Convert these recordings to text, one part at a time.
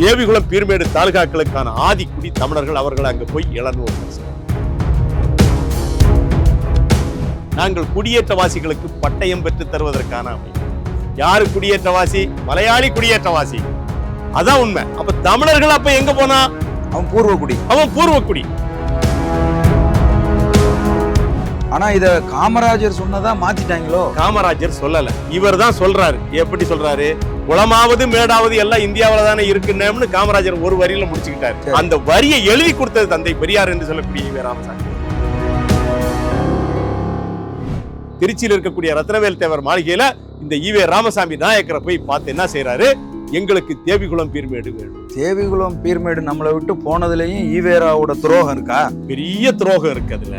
தேவிகுளம் பீர்மேடு தாலுகாக்களுக்கான ஆதிக்குடி தமிழர்கள் அவர்கள் அங்கு போய் இளநூறு நாங்கள் குடியேற்றவாசிகளுக்கு பட்டயம் பெற்று தருவதற்கான அமைப்பு. யாரு குடியேற்றவாசி? மலையாளி குடியேற்றவாசி. அதான் உண்மை. அப்ப தமிழர்கள் அப்ப எங்க போனா? அவன் பூர்வக்குடி. அவன் பூர்வக்குடி. ஆனா இத காமராஜர் சொன்னதா மாத்திட்டாங்களோ? காமராஜர் சொல்லல, இவர் தான் சொல்றாரு. எப்படி சொல்றாரு? குளமாவது மேடாவது எல்லாம் இந்தியாவில தானே இருக்குன்னு காமராஜர் ஒரு வரியில முடிச்சுக்கிட்டாரு. அந்த வரியை எழுதி கொடுத்தது தந்தை பெரியார் என்று சொல்லக்கூடிய ஈவே ராமசாமி. திருச்சியில் இருக்கக்கூடிய ரத்னவேல் தேவர் மாளிகையில இந்த ஈவே ராமசாமி நாயக்கரை போய் பார்த்து என்ன செய்யறாரு? எங்களுக்கு தேவிகுளம் பீர்மேடு வேணும். தேவிகுளம் பீர்மேடு நம்மளை விட்டு போனதுலயும் ஈவேராவோட துரோகம் இருக்கா? பெரிய துரோகம் இருக்கு அதுல.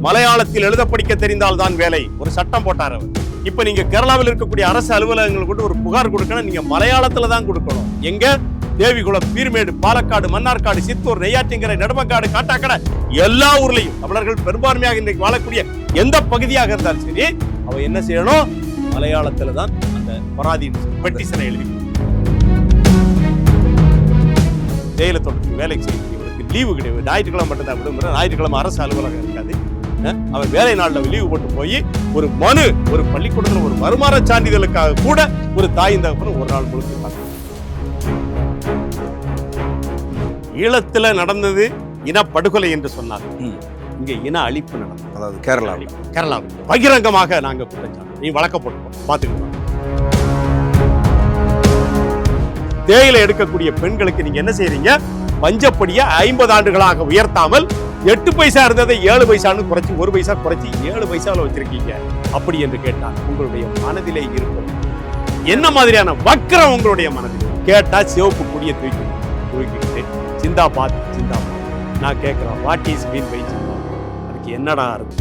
மலையாளத்தில் எழுத படிக்க தெரிந்தால் தான் வேலை ஒரு சட்டம் போட்டார் அவர். இப்ப நீங்க கேரளாவில் இருக்கக்கூடிய அரசு அலுவலகங்கள் கூட ஒரு புகார் கொடுக்கணும், நீங்க மலையாளத்துல தான் கொடுக்கணும். எங்க? தேவிகுளம் பீர்மேடு, பாலக்காடு, மன்னார்காடு, சித்தூர், நெய்யாற்றிங்கரை, நெடுமக்காடு, காட்டாக்கடை எல்லா ஊர்லயும் தமிழர்கள் பெரும்பான்மையாக இன்றைக்கு வாழக்கூடிய எந்த பகுதியாக இருந்தாலும் சரி, அவ என்ன செய்யணும்? மலையாளத்துல தான் அந்த பராதி பெட்டிஷனை எழுதி. ஜெயில தொடர்ந்து வேலைக்கு செய்யக்கூடியவர்களுக்கு லீவு கிடையாது. ஞாயிற்றுக்கிழமை மட்டும்தான் விடுமுறை. ஞாயிற்றுக்கிழமை அரசு அலுவலகம் இருக்காது. அவன் வேலை நாள்ல லீவு போட்டு போய் ஒரு மனு, ஒரு பள்ளிக்கூடத்தில் ஒரு வருமான சான்றிதழுக்காக கூட ஒரு தாய் தகப்பன் ஒரு நாள் முழுக்க. ஈழத்துல நடந்தது இனப்படுகொலை என்று சொன்னார். இங்க இன அழிப்பு நடந்தது. அதாவது கேரளா பகிரங்கமாக நாங்க குற்றச்சாட்டு நீ வழக்க போட்டு பாத்துக்கலாம். தேயிலை எடுக்கக்கூடிய பெண்களுக்கு நீங்க என்ன செய்யறீங்க? பஞ்சப்படிய 50 ஆண்டுகளாக உயர்த்தாமல் 8 பைசா இருந்ததை 7 பைசான்னு குறைச்சி 1 பைசா குறைச்சி 7 பைசாவில் வச்சிருக்கீங்க. அப்படி என்று கேட்டால் உங்களுடைய மனதிலே இருப்பது என்ன மாதிரியான வக்கரம் உங்களுடைய மனதில்? கேட்டா சிவப்பு கொடிய தூக்கிட்டு சிந்தாபாத் சிந்தாபாத். நான் கேட்கிறேன், வாட் இஸ் மீன் பை சிந்தாபாத்? அதுக்கு என்னடா இருக்கு?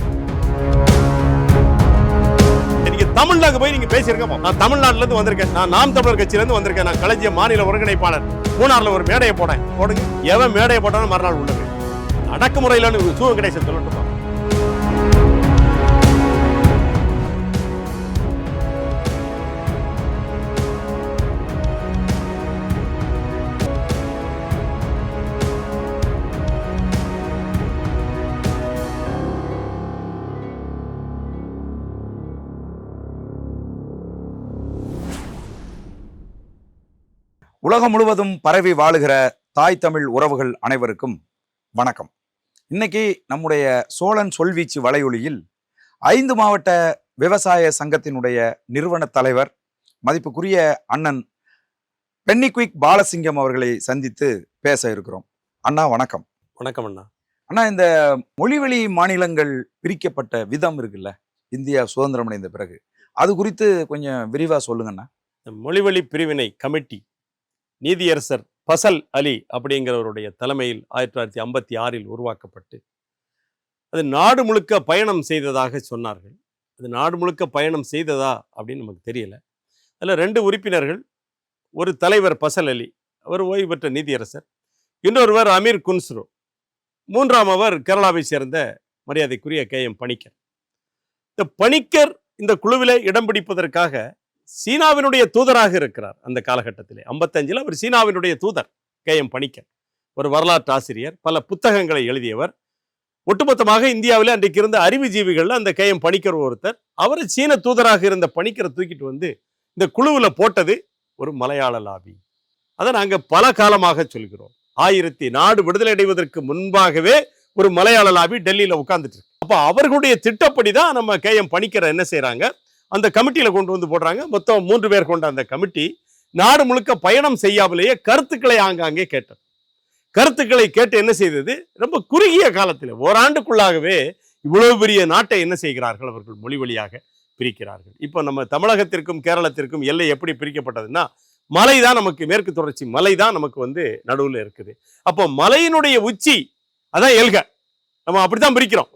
நீங்க தமிழ்நாடு போய் நீங்க பேசியிருக்க. நான் தமிழ்நாட்டுல இருந்து வந்திருக்கேன். நான் நாம் தமிழர் கட்சியில இருந்து வந்திருக்கேன். நான் களஞ்சிய மாநில ஒருங்கிணைப்பாளர். மூணாறுல ஒரு மேடையை போடுங்க. எவன் மேடையை போட்டாலும் மறுநாள் உள்ளது அடக்குமுறையில சூழல் கிடைச்ச சொல்லட்டுமா? உலகம் முழுவதும் பரவி வாழுகிற தாய் தமிழ் உறவுகள் அனைவருக்கும் வணக்கம். இன்னைக்கு நம்முடைய சோழன் சொல்வீச்சு வலையொலியில் 5 மாவட்ட விவசாய சங்கத்தினுடைய நிறுவன தலைவர் மதிப்புக்குரிய அண்ணன் பென்னிக்விக் பாலசிங்கம் அவர்களை சந்தித்து பேச இருக்கிறோம். அண்ணா வணக்கம். வணக்கம் அண்ணா. அண்ணா, இந்த மொழிவழி மாநிலங்கள் பிரிக்கப்பட்ட விதம் இருக்குல்ல, இந்தியா சுதந்திரம் அடைந்த பிறகு, அது குறித்து கொஞ்சம் விரிவா சொல்லுங்கண்ணா. மொழிவழி பிரிவினை கமிட்டி நீதியரசர் பசல் அலி அப்படிங்கிறவருடைய தலைமையில் 1956 உருவாக்கப்பட்டு அது நாடு முழுக்க பயணம் செய்ததாக சொன்னார்கள். அது நாடு முழுக்க பயணம் செய்ததா அப்படின்னு நமக்கு தெரியல. அதில் 2 உறுப்பினர்கள், ஒரு தலைவர் பசல் அலி, அவர் ஓய்வு பெற்ற நீதியரசர், இன்னொருவர் அமீர் குன்ஸ்ரோ, 3ஆமவர் கேரளாவை சேர்ந்த மரியாதைக்குரிய KM பணிக்கர். இந்த பணிக்கர் இந்த குழுவில இடம் பிடிப்பதற்காக சீனாவினுடைய தூதராக இருக்கிறார். அந்த காலகட்டத்திலே 55 அவர் சீனாவினுடைய தூதர் KM பணிக்கர். ஒரு வரலாற்று ஆசிரியர், பல புத்தகங்களை எழுதியவர். ஒட்டுமொத்தமாக இந்தியாவில் அன்றைக்கு இருந்த அறிவுஜீவிகள் அந்த KM பணிக்கர் ஒருத்தர். அவர் சீன தூதராக இருந்த பணிக்கரை தூக்கிட்டு வந்து இந்த குழுவில் போட்டது ஒரு மலையாள லாபி. அதை நாங்கள் பல காலமாக சொல்கிறோம். நாடு விடுதலை அடைவதற்கு முன்பாகவே ஒரு மலையாள லாபி டெல்லியில உட்கார்ந்துட்டு இருக்கு. அப்போ அவர்களுடைய திட்டப்படிதான் நம்ம KM பணிக்கரை என்ன செய்யறாங்க, அந்த கமிட்டியில கொண்டு வந்து போடுறாங்க. மொத்தம் 3 பேர் கொண்ட அந்த கமிட்டி நாடு முழுக்க பயணம் செய்யாமலேயே கருத்துக்களை ஆங்காங்கே கேட்டது. கருத்துக்களை கேட்டு என்ன செய்தது, ரொம்ப குறுகிய காலத்தில் ஓராண்டுக்குள்ளாகவே இவ்வளவு பெரிய நாட்டை என்ன செய்கிறார்கள், அவர்கள் மொழி வழியாக பிரிக்கிறார்கள். இப்போ நம்ம தமிழகத்திற்கும் கேரளத்திற்கும் எல்லை எப்படி பிரிக்கப்பட்டதுன்னா, மலை தான் நமக்கு, மேற்கு தொடர்ச்சி மலை தான் நமக்கு நடுவில் இருக்குது. அப்போ மலையினுடைய உச்சி அதான் எல்க, நம்ம அப்படித்தான் பிரிக்கிறோம்.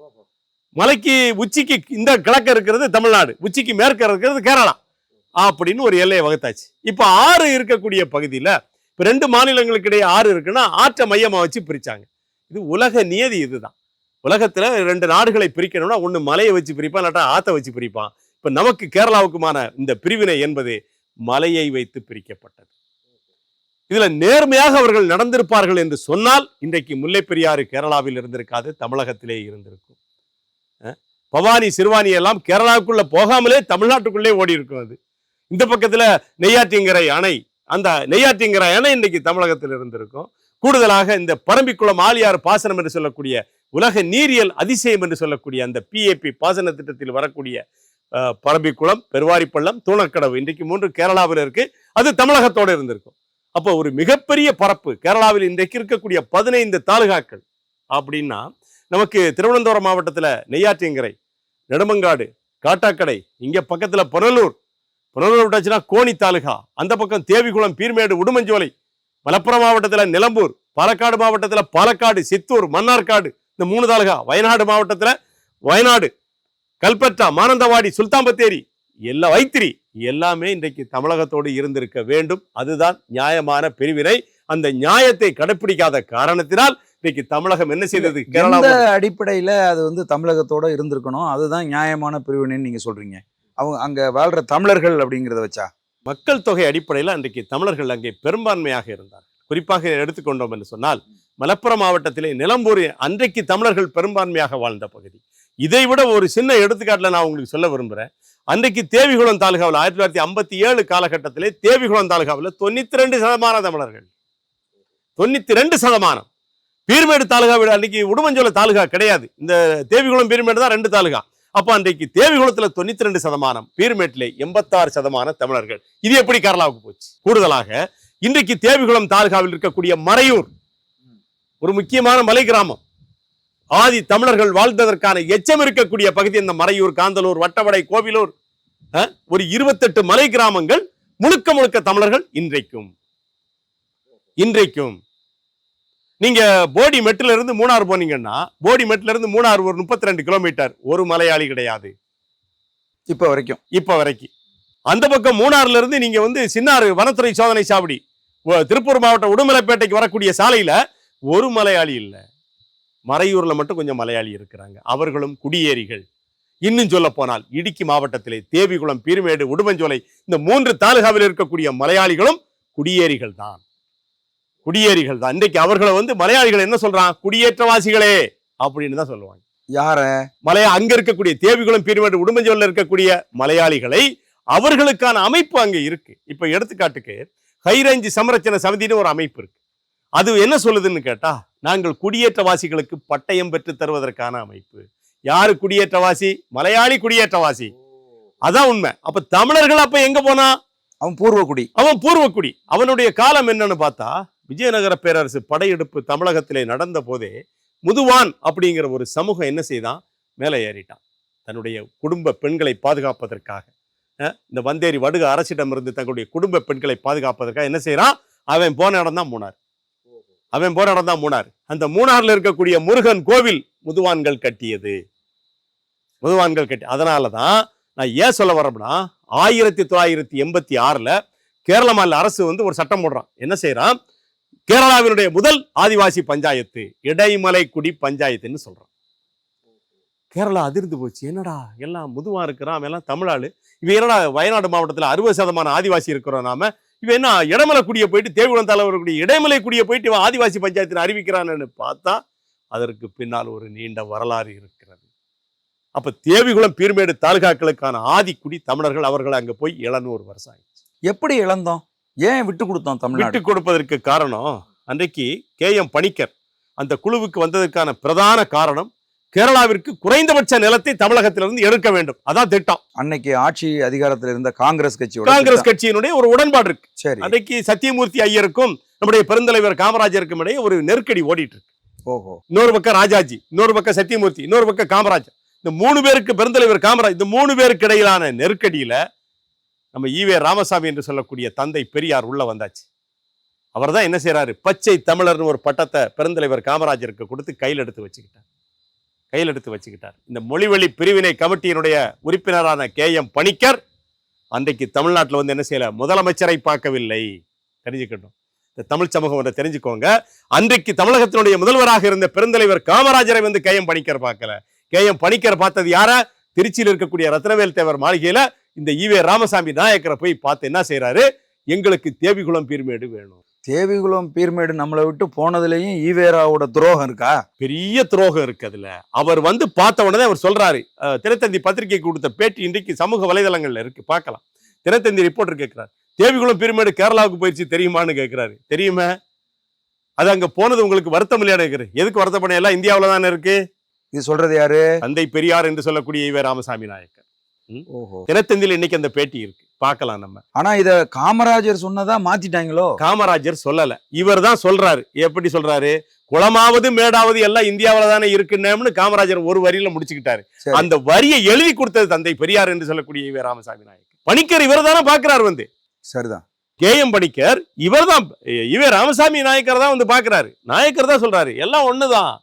மலைக்கு உச்சிக்கு இந்த கிழக்க இருக்கிறது தமிழ்நாடு, உச்சிக்கு மேற்க இருக்கிறது கேரளா அப்படின்னு ஒரு எல்லையை வகுத்தாச்சு. இப்ப 6 இருக்கக்கூடிய பகுதியில இப்ப 2 மாநிலங்களுக்கு இடையே 6 இருக்குன்னா ஆற்றை மையமா வச்சு பிரிச்சாங்க. இது உலக நியதி. இதுதான் உலகத்துல 2 நாடுகளை பிரிக்கணும்னா ஒண்ணு மலையை வச்சு பிரிப்பான், இல்லாட்டா ஆற்றை வச்சு பிரிப்பான். இப்ப நமக்கு கேரளாவுக்குமான இந்த பிரிவினை என்பது மலையை வைத்து பிரிக்கப்பட்டது. இதுல நேர்மையாக அவர்கள் நடந்திருப்பார்கள் என்று சொன்னால் இன்றைக்கு முல்லை பெரியாறு கேரளாவில் இருந்திருக்காது, தமிழகத்திலே இருந்திருக்கும். பவானி சிறுவாணி எல்லாம் கேரளாவுக்குள்ள போகாமலே தமிழ்நாட்டுக்குள்ளே ஓடி இருக்கும். அது இந்த பக்கத்துல நெய்யாற்றிங்கரை அணை, அந்த நெய்யாற்றிங்கரை அணை இன்னைக்கு தமிழகத்தில் இருந்திருக்கும். கூடுதலாக இந்த பரம்பிக்குளம் ஆழியாறு பாசனம் என்று சொல்லக்கூடிய உலக நீரியல் அதிசயம் என்று சொல்லக்கூடிய அந்த PAP பாசன திட்டத்தில் வரக்கூடிய பரம்பிக்குளம், பெருவாரிப்பள்ளம், தூணக்கடவு இன்றைக்கு 3 கேரளாவில் இருக்கு. அது தமிழகத்தோடு இருந்திருக்கும். அப்போ ஒரு மிகப்பெரிய பரப்பு கேரளாவில் இன்றைக்கு இருக்கக்கூடிய 15 தாலுகாக்கள் அப்படின்னா, நமக்கு திருவனந்தபுரம் மாவட்டத்தில் நெய்யாற்றிங்கரை, நெடுமங்காடு, காட்டாக்கடை, இங்க பக்கத்துல புனலூர் விட்டாச்சுன்னா கோணி தாலுகா, அந்த பக்கம் தேவிகுளம், பீர்மேடு, உடுமஞ்சோலை, மலப்புரம் மாவட்டத்தில் நிலம்பூர், பாலக்காடு மாவட்டத்தில் பாலக்காடு, சித்தூர், மன்னார்காடு, இந்த 3 தாலுகா, வயநாடு மாவட்டத்தில் வயநாடு, கல்பற்றா, மானந்தவாடி, சுல்தான் பத்தேரி, எல்லா வைத்திரி எல்லாமே இன்றைக்கு தமிழகத்தோடு இருந்திருக்க வேண்டும். அதுதான் நியாயமான பிரிவினை. அந்த நியாயத்தை கடைபிடிக்காத காரணத்தினால் இன்னைக்கு தமிழகம் என்ன செய்தது? கேரளா அடிப்படையில அது வந்து தமிழகத்தோட இருந்திருக்கணும், அதுதான் நியாயமான பிரிவினைன்னு நீங்க சொல்றீங்க. அவங்க அங்க வாழ்ற தமிழர்கள் அப்படிங்கிறத வச்சா, மக்கள் தொகை அடிப்படையில் அன்றைக்கு தமிழர்கள் அங்கே பெரும்பான்மையாக இருந்தார். குறிப்பாக எடுத்துக்கொண்டோம் என்று சொன்னால், மலப்புரம் மாவட்டத்திலே நிலம்பூர் அன்றைக்கு தமிழர்கள் பெரும்பான்மையாக வாழ்ந்த பகுதி. இதை விட ஒரு சின்ன எடுத்துக்காட்டுல நான் உங்களுக்கு சொல்ல விரும்புகிறேன். அன்றைக்கு தேவிகுளம் தாலுகாவில் 1957 காலகட்டத்திலே தேவிகுளம் தாலுகாவில் 92% தமிழர்கள், 92%. பீர்மேடு தாலுகாவில் அன்றைக்கு உடுமஞ்சோலை தாலுகா கிடையாது, இந்த தேவிகுளம் பீர்மேடு தான் 2 தாலுகா. அப்போ அன்றைக்கு தேவிகுளத்தில் 92%, பீர்மேட்டிலே 86% தமிழர்கள். இது எப்படி கேரளாவுக்கு போச்சு? கூடுதலாக இன்றைக்கு தேவிகுளம் தாலுகாவில் இருக்கக்கூடிய மறையூர் ஒரு முக்கியமான மலை கிராமம். ஆதி தமிழர்கள் வாழ்ந்ததற்கான எச்சம் இருக்கக்கூடிய பகுதி இந்த மறையூர், காந்தலூர், வட்டவடை, கோவிலூர், ஒரு 28 மலை கிராமங்கள் முழுக்க முழுக்க தமிழர்கள். இன்றைக்கும் நீங்க போடி மெட்டில இருந்து மூணாறு போனீங்கன்னா, போடி மெட்டில இருந்து மூணாறு ஒரு 32 கிலோமீட்டர், ஒரு மலையாளி கிடையாது இப்ப வரைக்கும். அந்த பக்கம் மூணாறுல இருந்து நீங்க வந்து சின்னாறு வனத்துறை சோதனை சாவடி, திருப்பூர் மாவட்டம் உடுமலைப்பேட்டைக்கு வரக்கூடிய சாலையில ஒரு மலையாளி இல்லை. மறையூர்ல மட்டும் கொஞ்சம் மலையாளி இருக்கிறாங்க, அவர்களும் குடியேறிகள். இன்னும் சொல்ல போனால் இடுக்கி மாவட்டத்திலே தேவிகுளம், பீர்மேடு, உடுமஞ்சோலை, இந்த 3 தாலுகாவில் இருக்கக்கூடிய மலையாளிகளும் குடியேறிகள் தான். இன்றைக்கு அவர்களை வந்து மலையாளிகள் என்ன சொல்றான்? குடியேற்றவாசிகளே அப்படின்னு தான் சொல்லுவாங்க. யார? அங்க இருக்கக்கூடிய தேவிகுளம், பீர்மேடு, உடுமஞ்சோலையில் இருக்கக்கூடிய மலையாளிகளை, அவர்களுக்கான அமைப்பு அங்க இருக்கு. இப்ப எடுத்துக்காட்டுக்கு ஹைரேஞ்ச் சமரச்சன சமிதின்னு ஒரு அமைப்பு இருக்கு. அது என்ன சொல்லுதுன்னு கேட்டா, நாங்கள் குடியேற்றவாசிகளுக்கு பட்டயம் பெற்று தருவதற்கான அமைப்பு. யாரு குடியேற்றவாசி? மலையாளி குடியேற்றவாசி. அதான் உண்மை. அப்ப தமிழர்கள் அப்ப எங்க போனா? அவன் பூர்வக்குடி. அவனுடைய காலம் என்னன்னு பார்த்தா, விஜயநகர பேரரசு படையெடுப்பு தமிழகத்திலே நடந்த போதே முதுவான் அப்படிங்கிற ஒரு சமூகம் என்ன செய்தான்? மேலே ஏறிட்டான். தன்னுடைய குடும்ப பெண்களை பாதுகாப்பதற்காக, இந்த வந்தேரி வடுக அரசிடமிருந்து தங்களுடைய குடும்ப பெண்களை பாதுகாப்பதற்காக என்ன செய்யறான்? அவன் போன இடம் தான் மூணார். அந்த மூணாறுல இருக்கக்கூடிய முருகன் கோவில் முதுவான்கள் கட்டியது. அதனாலதான் நான் ஏன் சொல்ல வரேன்னா, 1986 கேரள மாநில அரசு வந்து ஒரு சட்டம் போடுறான். என்ன செய்யறான்? கேரளாவினுடைய முதல் ஆதிவாசி பஞ்சாயத்து இடைமலைக்குடி பஞ்சாயத்துன்னு சொல்றான். கேரளா அதிர்ந்து போச்சு. என்னடா எல்லாம் முதுவா இருக்கிறான், எல்லாம் தமிழாளு, இவ என்னடா வயநாடு மாவட்டத்தில் 60% ஆதிவாசி இருக்கிறோம் நாம, இவன் என்ன இடைமலைக்குடியை போயிட்டு தேவிகுளம் தலைவருடைய இடைமலைக்குடியை போயிட்டு இவன் ஆதிவாசி பஞ்சாயத்தில் அறிவிக்கிறான்னு பார்த்தா, அதற்கு பின்னால் ஒரு நீண்ட வரலாறு இருக்கிறது. அப்ப தேவிகுளம், பீர்மேடு தாலுகாக்களுக்கான ஆதிக்குடி தமிழர்கள். அவர்கள் அங்க போய் 700 வருஷம் ஆயிடுச்சு. எப்படி இழந்தோம்? ஏன் விட்டு கொடுத்தோம்? விட்டு கொடுப்பதற்கு காரணம், அன்றைக்கு KM பணிக்கர் அந்த குழுவுக்கு வந்ததற்கான பிரதான காரணம், கேரளாவிற்கு குறைந்தபட்ச நிலத்தை தமிழகத்திலிருந்து எடுக்க வேண்டும். அதான் திட்டம். அன்னைக்கு ஆட்சி அதிகாரத்தில் இருந்த காங்கிரஸ் கட்சியினுடைய ஒரு உடன்பாடு இருக்கு. சரி, அன்றைக்கு சத்தியமூர்த்தி ஐயருக்கும் நம்முடைய பெருந்தலைவர் காமராஜருக்கும் இடையே ஒரு நெருக்கடி ஓடிட்டு இருக்கு. இன்னொரு பக்கம் ராஜாஜி, இன்னொரு பக்கம் சத்தியமூர்த்தி, இன்னொரு பக்கம் காமராஜர். இந்த 3 பேருக்கு, பெருந்தலைவர் காமராஜ், இந்த 3 பேருக்கு இடையிலான நெருக்கடியில நம்ம ஈவே ராமசாமி என்று சொல்லக்கூடிய தந்தை பெரியார் உள்ள வந்தாச்சு. அவர் தான் என்ன செய்யறாரு? பச்சை தமிழர்னு ஒரு பட்டத்தை பெருந்தலைவர் காமராஜருக்கு கொடுத்து கையில் எடுத்து வச்சுக்கிட்டார். இந்த மொழிவழி பிரிவினை கமிட்டியினுடைய உறுப்பினரான KM பணிக்கர் அன்றைக்கு தமிழ்நாட்டில் வந்து என்ன செய்யல? முதலமைச்சரை பார்க்கவில்லை. தெரிஞ்சுக்கட்டும், இந்த தமிழ் சமூகம் தெரிஞ்சுக்கோங்க. அன்றைக்கு தமிழகத்தினுடைய முதல்வராக இருந்த பெருந்தலைவர் காமராஜரை வந்து KM பணிக்கர் பார்க்கல. KM பணிக்கர் பார்த்தது யார? திருச்சியில் இருக்கக்கூடிய ரத்னவேல் தேவர் மாளிகையில இந்த ஈவே ராமசாமி நாயக்கரை போய் பார்த்து என்ன செய்யறாரு, எங்களுக்கு தேவிகுளம் பீர்மேடு வேணும். தேவிகுளம் பீர்மேடு நம்மளை விட்டு போனதுலயும் ஈவேராவோட துரோகம் இருக்கா? பெரிய துரோகம் இருக்கு அதுல. அவர் வந்து பார்த்த உடனே அவர் சொல்றாரு, தினத்தந்தி பத்திரிகை கொடுத்த பேட்டி இன்றைக்கு சமூக வலைதளங்கள்ல இருக்கு, பார்க்கலாம். தினத்தந்தி ரிப்போர்ட்டர் கேட்கிறார், தேவிகுளம் பீர்மேடு கேரளாவுக்கு போயிடுச்சு தெரியுமான்னு கேட்கிறாரு. தெரியுமே, அது அங்க போனது உங்களுக்கு வருத்தம் இல்லையா கேட்குறேன். எதுக்கு வருத்தப்பட, எல்லாம் இந்தியாவில தானே இருக்கு. இது சொல்றது யாரு? தந்தை பெரியார் என்று சொல்லக்கூடிய ஈவே ராமசாமி நாயக்கர். ஓஹோ. தினத்தந்தியில் இன்னைக்கு அந்த பேட்டி இருக்கு, பார்க்கலாம் நம்ம. ஆனா இத காமராஜர் சொன்னதா மாத்திட்டாங்களோ? காமராஜர் சொல்லல, இவர் தான் சொல்றாரு. எப்படி சொல்றாரு, குளமாவது மேடாவது எல்லாம் இந்தியாவில தானே இருக்குன்னு காமராஜர் ஒரு வரியில முடிச்சுக்கிட்டாரு. அந்த வரியை எழுதி கொடுத்தது தந்தை பெரியார் என்று சொல்லக்கூடிய ஈவே ராமசாமி நாயக்கர். பணிக்கர் இவர் தானே பாக்குறாரு வந்து. சரிதான். கேஎம் பணிக்கர் இவர் தான், ஈவே ராமசாமி நாயக்கர் தான் வந்து பாக்குறாரு. நாயக்கர் தான் சொல்றாரு எல்லாம் ஒண்ணுதான்,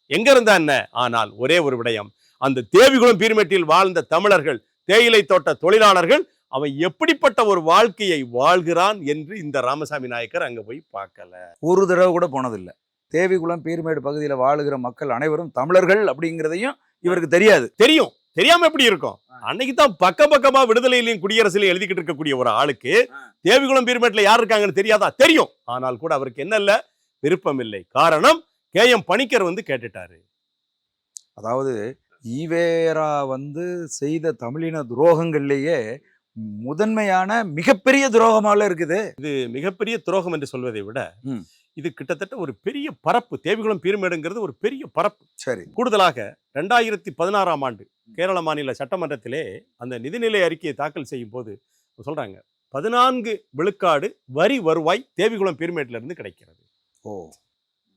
எங்க இருந்தா என்ன. ஆனால் ஒரே ஒரு விடயம், அந்த தேவிகுளம் பீர்மேட்டில் வாழ்ந்த தமிழர்கள், தேயிலை தோட்ட தொழிலாளர்கள், அவன் எப்படிப்பட்ட ஒரு வாழ்க்கையை வாழ்கிறான் என்று இந்த ராமசாமி நாயக்கர் அங்க போய் பார்க்கல. ஒரு தடவை கூட போனதில்லை. தேவிகுளம் பீர்மேடு பகுதியில வாழுகிற மக்கள் அனைவரும் தமிழர்கள் அப்படிங்கிறதையும் இவருக்கு தெரியாது. தெரியும், தெரியாம எப்படி இருக்கும். அன்னைக்கு தான் பக்கமா விடுதலையிலையும் குடியரசுலையும் எழுதிக்கிட்டு இருக்கக்கூடிய ஒரு ஆளுக்கு தேவிகுளம் பீர்மேட்ல யார் இருக்காங்கன்னு தெரியாதா? தெரியும். ஆனால் கூட அவருக்கு என்ன இல்ல, விருப்பம் இல்லை. காரணம், கேஎம் பணிக்கர் வந்து கேட்டுட்டாரு. அதாவது ஈவேரா வந்து செய்த தமிழின துரோகங்கள்லேயே முதன்மையான மிகப்பெரிய துரோகமால இருக்குது. இது மிகப்பெரிய துரோகம் என்று சொல்வதை விட இது கிட்டத்தட்ட ஒரு பெரிய பரப்பு. தேவிகுளம் பீர்மேடுங்கிறது ஒரு பெரிய பரப்பு. சரி. கூடுதலாக 2016ஆம் ஆண்டு கேரள மாநில சட்டமன்றத்திலே அந்த நிதிநிலை அறிக்கையை தாக்கல் செய்யும் போது சொல்றாங்க, 14 விழுக்காடு வரி வருவாய் தேவிகுளம் பீர்மேட்ல இருந்து கிடைக்கிறது. ஓ,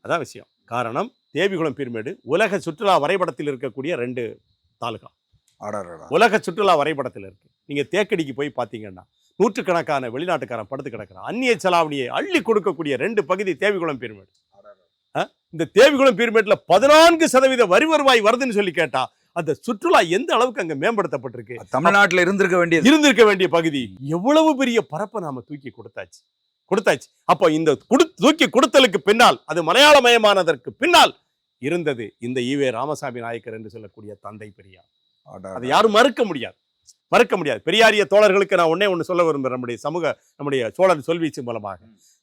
அதான் விஷயம். காரணம், தேவிகுளம் பீர்மேடு உலக சுற்றுலா வரைபடத்தில் இருக்கக்கூடிய 2 தாலுகா. உலக சுற்றுலா வரைபடத்தில் இருக்கு. நீங்க தேக்கடிக்கு போய் பார்த்தீங்கன்னா நூற்றுக்கணக்கான வெளிநாட்டுக்காரன் படுத்து கிடக்கிறான். அந்நிய செலாவணியை அள்ளி கொடுக்கக்கூடிய 2 பகுதி தேவிகுளம் பீர்மேடு. இந்த தேவிகுளம் பீர்மேட்ல 14% வரி வருவாய் வருதுன்னு சொல்லி கேட்டா அந்த சுற்றுலா எந்த அளவுக்கு அங்க மேம்படுத்தப்பட்டிருக்கு. தமிழ்நாட்டில் இருந்திருக்க வேண்டிய பகுதி. எவ்வளவு பெரிய பரப்பை நாம தூக்கி கொடுத்தாச்சு. அப்போ இந்த தூக்கி கொடுத்தலுக்கு பின்னால், அது மலையாளமயமானதற்கு பின்னால் இருந்தது இந்த ஈவே ராமசாமி நாயக்கர் என்று சொல்லக்கூடிய தந்தை பெரியார். அதை யாரும் மறுக்க முடியாது. பெரியாரிய தோழர்களுக்கு நான் ஒண்ணு சொல்ல விரும்புகிறேன். நம்முடைய சோழன் சொல்வீச்சு மூலமாக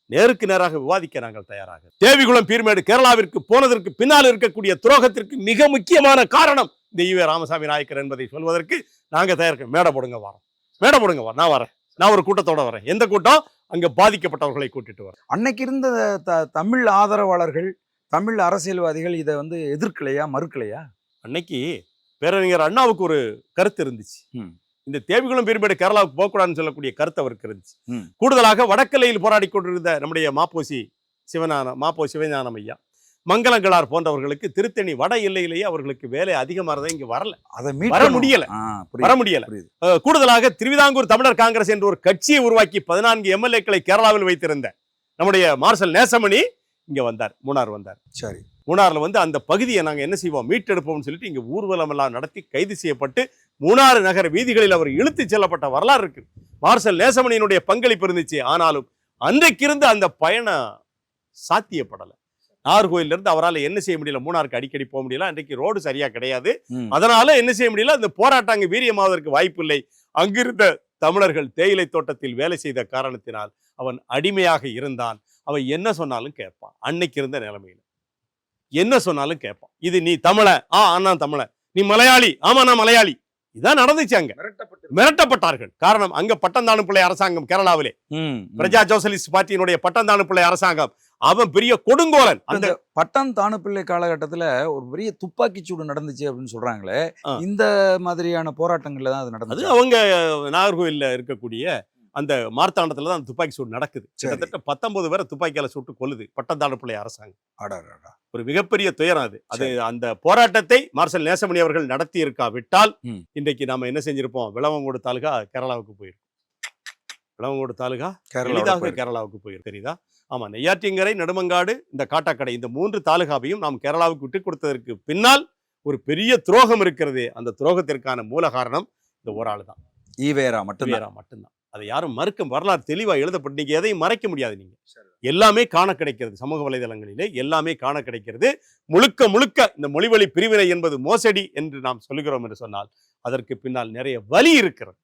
நேருக்கு நேராக விவாதிக்க நாங்கள் தயாராக. தேவிகுளம் பீர்மேடு கேரளாவிற்கு போனதற்கு பின்னால் இருக்கக்கூடிய துரோகத்திற்கு மிக முக்கியமான காரணம் இந்த ஈவே ராமசாமி நாயக்கர் என்பதை சொல்வதற்கு நாங்க தயாரிக்க. மேடை போடுங்க வரோம், நான் வரேன், நான் ஒரு கூட்டத்தோட வரேன். எந்த கூட்டம்? அங்க பாதிக்கப்பட்டவர்களை கூட்டிட்டு வரேன். அன்னைக்கு இருந்த தமிழ் ஆதரவாளர்கள், தமிழ் அரசியல்வாதிகள் இதை வந்து எதிர்க்கலையா, மறுக்கலையா? அன்னைக்கு பேரறிஞர் அண்ணாவுக்கு ஒரு கருத்து இருந்துச்சு. இந்த தேவிகுளம் பீர்மேடு கேரளாவுக்கு போகக்கூடாதுன்னு சொல்லக்கூடிய கருத்து அவருக்கு இருந்துச்சு. கூடுதலாக வடக்கலையில் போராடி கொண்டிருந்த நம்முடைய மாப்போ சிவஞானம் ஐயா, மங்களங்களார் போன்றவர்களுக்கு திருத்தணி வட எல்லையிலேயே அவர்களுக்கு வேலை அதிகமா இருந்தா இங்க வர முடியல. கூடுதலாக திருவிதாங்கூர் தமிழர் காங்கிரஸ் என்ற ஒரு கட்சியை உருவாக்கி 14 எம்எல்ஏக்களை கேரளாவில் வைத்திருந்த நம்முடைய மார்ஷல் நேசமணி இங்க வந்தார், மூணார் வந்தார். சரி. மூணார்ல வந்து அந்த பகுதியை நாங்க என்ன செய்வோம், மீட்டெடுப்போம்னு சொல்லிட்டு இங்க ஊர்வலம் எல்லாம் நடத்தி கைது செய்யப்பட்டு மூணாறு நகர வீதிகளில் அவர் இழுத்து செல்லப்பட்ட வரலாறு இருக்கு. மார்ஷல் நேசமணியினுடைய பங்களிப்பு இருந்துச்சு. ஆனாலும் அன்றைக்கு இருந்து அந்த பயணம் சாத்தியப்படலை. நாகர்கோயில இருந்து அவரால் என்ன செய்ய முடியல, மூணாருக்கு அடிக்கடி போக முடியல. அன்றைக்கு ரோடு சரியா கிடையாது. அதனால என்ன செய்ய முடியல, அந்த போராட்டம் அங்கு வீரியமாவதற்கு வாய்ப்பு இல்லை. அங்கிருந்த தமிழர்கள் தேயிலை தோட்டத்தில் வேலை செய்த காரணத்தினால் அவன் அடிமையாக இருந்தான். அவன் என்ன சொன்னாலும் கேட்பான். அன்னைக்கு இருந்த நிலைமையில என்ன சொன்னாலும் கேட்பான். இது நீ தமிழன்? ஆனா தமிழன். நீ மலையாளி? ஆமா நான் மலையாளி. இதான் நடந்துச்சு. அங்க மிரட்டப்பட்டார்கள். காரணம், அங்க பட்டந்தானு பிள்ளை அரசாங்கம், கேரளாவிலே பிரஜா சோசலிஸ்ட் பார்ட்டியினுடைய பட்டந்தானு பிள்ளை அரசாங்கம், அவன் பெரிய கொடுங்கோலன். அந்த பட்டந்தானு பிள்ளை காலகட்டத்துல ஒரு பெரிய துப்பாக்கி சூடு நடந்துச்சு அப்படின்னு சொல்றாங்களே, இந்த மாதிரியான போராட்டங்கள்ல தான் அது நடந்தது. அவங்க நாகர்கோவில்ல இருக்கக்கூடிய அந்த மார்த்தாண்டத்துல தான் துப்பாக்கி சூடு நடக்குது. கிட்டத்தட்ட 19 பேரை துப்பாக்கியால சுட்டு கொல்லுது பட்டந்தானு பிள்ளை அரசாங்கம். ஒரு மிகப்பெரிய துயரம் அது. அந்த போராட்டத்தை மார்ஷல் நேசமணி அவர்கள் நடத்தி இருக்காவிட்டால் இன்றைக்கு நாம என்ன செஞ்சிருப்போம், விளவங்கோடு தாலுகா கேரளாவுக்கு போயிருக்கோம். விளவங்கோடு தாலுகா எளிதாக கேரளாவுக்கு போயிருக்கு. தெரியுதா? ஆமா, நெய்யாற்றிங்கரை, நெடுமங்காடு, இந்த காட்டாக்கடை, இந்த 3 தாலுகாவையும் நாம் கேரளாவுக்கு விட்டு கொடுத்ததற்கு பின்னால் ஒரு பெரிய துரோகம் இருக்கிறது. அந்த துரோகத்திற்கான மூல காரணம் இந்த ஒரு ஆள் தான், ஈவேரா மட்டும்தான். அதை யாரும் மறுக்க, வரலாறு தெளிவா எழுதப்பட்டு நீங்க எதையும் மறைக்க முடியாது. நீங்க எல்லாமே காண கிடைக்கிறது, சமூக வலைதளங்களிலே எல்லாமே காண கிடைக்கிறது. முழுக்க இந்த மொழிவழி பிரிவினை என்பது மோசடி என்று நாம் சொல்லுகிறோம் என்று சொன்னால் அதற்கு பின்னால் நிறைய வலி இருக்கிறது.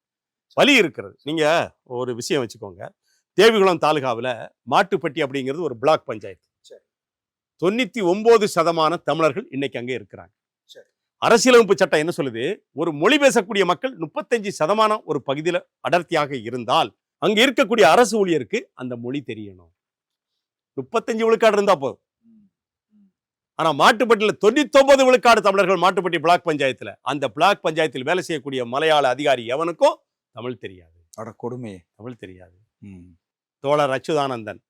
வலி இருக்கிறது. நீங்க ஒரு விஷயம் வச்சுக்கோங்க. தேவிகுளம் தாலுகாவில் மாட்டுப்பட்டி அப்படிங்கிறது ஒரு பிளாக் பஞ்சாயத்து. 99% தமிழர்கள் இன்னைக்கு அங்கே இருக்கிறாங்க. அரசியலமைப்பு சட்டம் என்ன சொல்லுது? ஒரு மொழி பேசக்கூடிய மக்கள் 35% ஒரு பகுதியில் அடர்த்தியாக இருந்தால் அங்க இருக்கக்கூடிய அரசு ஊழியருக்கு அந்த மொழி தெரியணும். 35 விழுக்காடு இருந்தா போதும். ஆனா மாட்டுப்பட்டியில 99 விழுக்காடு தமிழர்கள் மாட்டுப்பட்டி பிளாக் பஞ்சாயத்துல, அந்த பிளாக் பஞ்சாயத்தில் வேலை செய்யக்கூடிய மலையாள அதிகாரி எவனுக்கும் தமிழ் தெரியாது. அட கொடுமை. தமிழ் தெரியாது. தோழர் அச்சுதானந்தன்,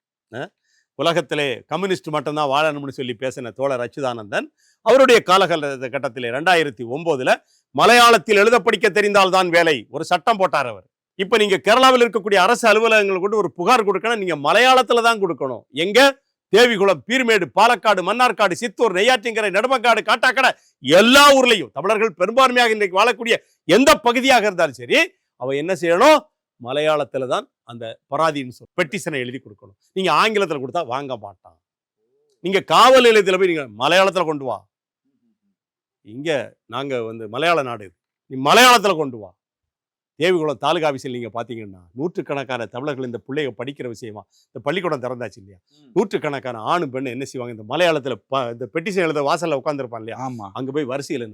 உலகத்திலே கம்யூனிஸ்ட் மட்டும்தான் வாழணும்னு சொல்லி பேசின தோழர் அச்சுதானந்தன் அவருடைய காலகட்டத்தில் 2009 மலையாளத்தில் எழுத படிக்க தெரிந்தால்தான் வேலை ஒரு சட்டம் போட்டார் அவர். இப்ப நீங்க கேரளாவில் இருக்கக்கூடிய அரசு அலுவலகங்கள் கொண்டு ஒரு புகார் கொடுக்கணும், நீங்க மலையாளத்துல தான் கொடுக்கணும். எங்க? தேவிகுளம், பீர்மேடு, பாலக்காடு, மன்னார்காடு, சித்தூர், நெய்யாற்றிங்கரை, நெடுமக்காடு, காட்டாக்கடை எல்லா ஊர்லயும் தமிழர்கள் பெரும்பான்மையாக இன்றைக்கு வாழக்கூடிய எந்த பகுதியாக இருந்தாலும் சரி, அவ என்ன செய்யணும்? மலையாளத்துல தான் அந்த பராதின்னு பெட்டிஷனை எழுதி கொடுக்கணும். நீங்க ஆங்கிலத்தில் கொடுத்தா வாங்க மாட்டான். நீங்க காவல் நிலையத்தில் போய் நீங்க மலையாளத்துல கொண்டு வா, இங்க நாங்க மலையாள நாடு, நீ மலையாளத்துல கொண்டு வா. தேவிகுளம் தாலுகா ஆஃபீஸில் நீங்கள் பார்த்தீங்கன்னா நூற்றுக்கணக்கான தமிழர்கள் இந்த பிள்ளைங்க படிக்கிற விஷயமா இந்த பள்ளிக்கூடம் திறந்தாச்சு இல்லையா, நூற்றுக்கணக்கான ஆணு பெண்ணு என்ன செய்வாங்க, இந்த மலையாளத்தில் இந்த பெட்டிஷன் எழுத வாசலில் உட்காந்துருப்பான் இல்லையா, அங்கே போய் வரிசையில்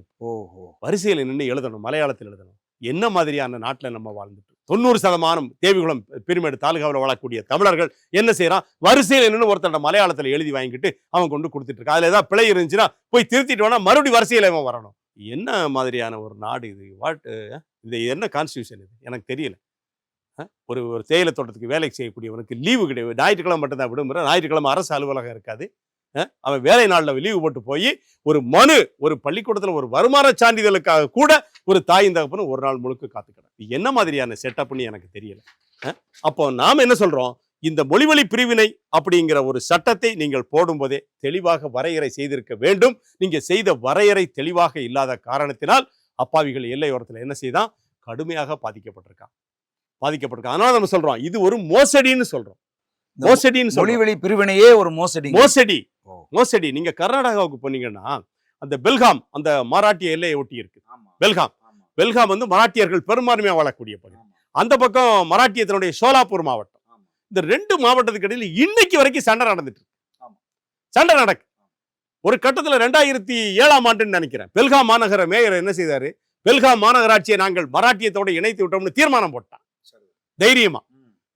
வரிசையில் நின்று எழுதணும், மலையாளத்தில் எழுதணும். என்ன மாதிரியான நாட்டில் நம்ம வாழ்ந்துட்டு 90% தேவிகுளம் பீர்மேடு தாலுகாவில் வாழக்கூடிய தமிழர்கள் என்ன செய்யறான்? வரிசையில் நின்று ஒருத்தரோட மலையாளத்தில் எழுதி வாங்கிட்டு அவன் கொண்டு கொடுத்துட்டு இருக்கா. அதில் ஏதாவது பிழை இருந்துச்சுன்னா போய் திருத்திட்டு வேணா மறுபடியும் வரிசையில் அவன் வரணும். என்ன மாதிரியான ஒரு நாடு இது? இது என்ன கான்ஸ்டியூஷன் இது? எனக்கு தெரியல. ஒரு தேயிலை தோட்டத்துக்கு வேலைக்கு செய்யக்கூடியவனுக்கு லீவு கிடையாது. ஞாயிற்றுக்கிழமை மட்டும்தான் விடுமுறை. ஞாயிற்றுக்கிழமை அரசு அலுவலகம் இருக்காது. அவன் வேலை நாளில் லீவு போட்டு போய் ஒரு மனு, ஒரு பள்ளிக்கூடத்தில் ஒரு வருமான சான்றிதழுக்காக கூட ஒரு தாயின் தகப்பனும் ஒரு நாள் முழுக்க காத்துக்கிறான். என்ன மாதிரியான செட்டப்னு எனக்கு தெரியல. அப்போ நாம் என்ன சொல்றோம்? இந்த மொழிவழி பிரிவினை அப்படிங்கிற ஒரு சட்டத்தை நீங்கள் போடும்போதே தெளிவாக வரையறை செய்திருக்க வேண்டும். நீங்க செய்த வரையறை தெளிவாக இல்லாத காரணத்தினால் அப்பாவிகள் எல்லையோரத்தில் என்ன செய்தான்? கடுமையாக பாதிக்கப்பட்டிருக்கான். அதனால நம்ம சொல்றோம் இது ஒரு மோசடின்னு சொல்றோம். மொழிவழி பிரிவினையே ஒரு மோசடி. நீங்க கர்நாடகாவுக்கு போனீங்கன்னா அந்த பெல்காம், அந்த மராட்டிய எல்லையை ஒட்டி இருக்கு. பெல்காம் மராட்டியர்கள் பெரும்பான்மையாக வாழக்கூடிய பகுதி. அந்த பக்கம் மராட்டியத்தினுடைய சோலாப்பூர் மாவட்டம். இந்த 2 மாவட்டத்துக்கு இடையில் இன்னைக்கு வரைக்கும் சண்டை நடக்கு. ஒரு கட்டத்தில் 2007ஆம் ஆண்டுன்னு நினைக்கிறேன், பெல்காம் மாநகர மேயர் என்ன செய்தாரு? பெல்காம் மாநகராட்சியை நாங்கள் மராட்டியத்தோட இணைத்து விட்டோம்னு தீர்மானம் போட்டான். தைரியமா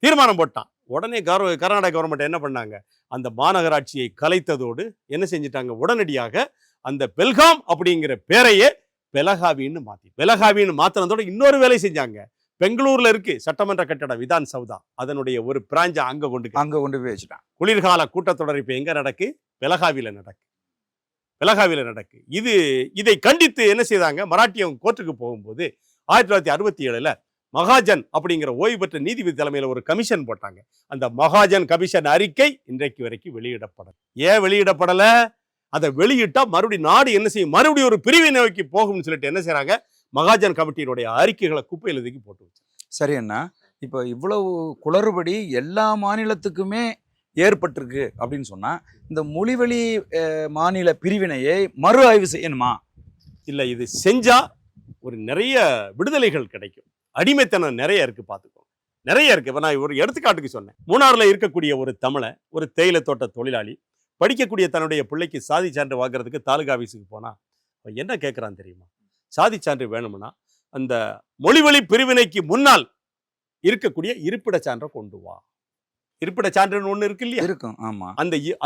தீர்மானம் போட்டான். உடனே கர்நாடக கவர்மெண்ட் என்ன பண்ணாங்க? அந்த மாநகராட்சியை கலைத்ததோடு என்ன செஞ்சிட்டாங்க? உடனடியாக அந்த பெல்காம் அப்படிங்கிற பேரையே பெலகாவின்னு மாத்தினதோட இன்னொரு வேலை செஞ்சாங்க. பெங்களூர்ல இருக்கு சட்டமன்ற கட்டடம் விதான் சௌதா, அதனுடைய ஒரு பிராஞ்ச அங்க கொண்டு போய் வச்சுட்டான். குளிர்கால கூட்டத்தொடர் இப்ப எங்க நடக்கு? பெலகாவில நடக்கு. இதை கண்டித்து என்ன செய்தாங்க? மராட்டியம் கோர்ட்டுக்கு போகும்போது 1967 மகாஜன் அப்படிங்கிற ஓய்வு பெற்ற நீதிபதி தலைமையில் ஒரு கமிஷன் போட்டாங்க. அந்த மகாஜன் கமிஷன் அறிக்கை இன்றைக்கு வரைக்கும் வெளியிடப்படல. ஏன் வெளியிடப்படல? அதை வெளியிட்டா மறுபடியும் நாடு என்ன செய்யும்? மறுபடியும் ஒரு பிரிவை நோக்கி போகும்னு சொல்லிட்டு என்ன செய்யறாங்க? மகாஜன் கமிட்டியினுடைய அறிக்கைகளை குப்பையில் தூக்கி போட்டு வச்சு. சரி அண்ணா, இப்போ இவ்வளவு குளறுபடி எல்லா மாநிலத்துக்குமே ஏற்பட்டிருக்கு அப்படின்னு சொன்னா இந்த மொழிவழி மாநில பிரிவினையை மறு ஆய்வு செய்யணுமா? இல்ல, இது செஞ்சா ஒரு நிறைய விடுதலைகள் கிடைக்கும். அடிமைத்தனம் நிறைய இருக்கு, பார்த்துக்கோ, நிறைய இருக்கு. இப்ப நான் ஒரு எடுத்துக்காட்டுக்கு சொன்னேன். மூணாறுல இருக்கக்கூடிய ஒரு தமிழை, ஒரு தேயிலை தோட்ட தொழிலாளி படிக்கக்கூடிய தன்னுடைய பிள்ளைக்கு சாதி சான்று வாங்குறதுக்கு தாலுகா ஆபீஸுக்கு போனா என்ன கேட்கறான் தெரியுமா? சாதி சான்று வேணும்னா அந்த மொழிவழி பிரிவினைக்கு முன்னால் இருக்கக்கூடிய இருப்பிட சான்றை கொண்டு வா. இருப்பிட சான்றுன்னு ஒண்ணு இருக்கு இல்லையா? இருக்கும். ஆமா.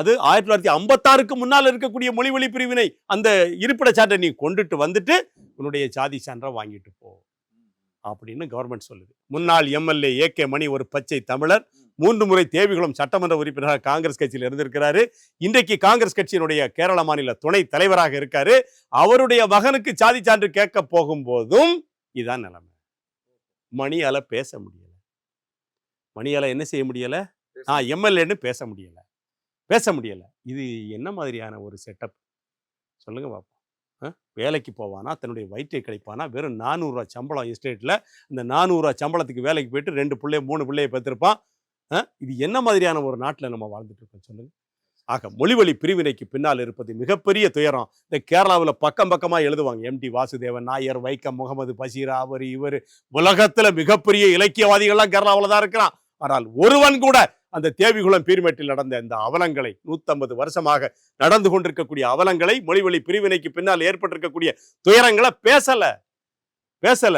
அது 1956க்கு முன்னால் இருக்கக்கூடிய மொழிவழி பிரிவினை அந்த இருப்பிட சான்றை நீ கொண்டுட்டு வந்துட்டு உன்னுடைய சாதி சான்றை வாங்கிட்டு போ அப்படின்னு கவர்மெண்ட் சொல்லுது. முன்னாள் எம்எல்ஏ AK மணி ஒரு பச்சை தமிழர், 3 முறை தேவிகுளம் சட்டமன்ற உறுப்பினராக காங்கிரஸ் கட்சியில் இருந்திருக்கிறாரு. இன்றைக்கு காங்கிரஸ் கட்சியினுடைய கேரள மாநில துணை தலைவராக இருக்காரு. அவருடைய மகனுக்கு சாதி சான்று கேட்க போகும்போதும் இதான் நிலைமை. மணியால பேச முடியல. மணியால என்ன செய்ய முடியல? எம்எல்ஏன்னு பேச முடியல. இது என்ன மாதிரியான ஒரு செட்டப் சொல்லுங்க பாப்போம். வேலைக்கு போவானா, தன்னுடைய வயிற்றை கழிப்பானா, வெறும் 400 ரூபா சம்பளம் எஸ்டேட்ல, இந்த 400 ரூபா சம்பளத்துக்கு வேலைக்கு போயிட்டு 2 பிள்ளைய 3 பிள்ளைய பெற்றிருப்பான். இது என்ன மாதிரியான ஒரு நாட்டில் நம்ம வாழ்ந்துட்டு இருக்கோம் சொல்லுங்க. ஆக மொழிவழி பிரிவினைக்கு பின்னால் இருப்பது மிகப்பெரிய துயரம். இந்த கேரளாவில் பக்கம் பக்கமா எழுதுவாங்க, எம்டி வாசுதேவன் நாயர், வைக்கம் முகமது பஷீரா, அவர் இவர், உலகத்துல மிகப்பெரிய இலக்கியவாதிகள்லாம் கேரளாவில் தான் இருக்கிறான். ஆனால் ஒருவன் கூட அந்த தேவிகுளம் பீர்மேட்டில் நடந்த இந்த அவலங்களை, 150 வருஷமாக நடந்து கொண்டிருக்கக்கூடிய அவலங்களை, மொழிவழி பிரிவினைக்கு பின்னால் ஏற்பட்டிருக்கக்கூடிய துயரங்களை பேசல.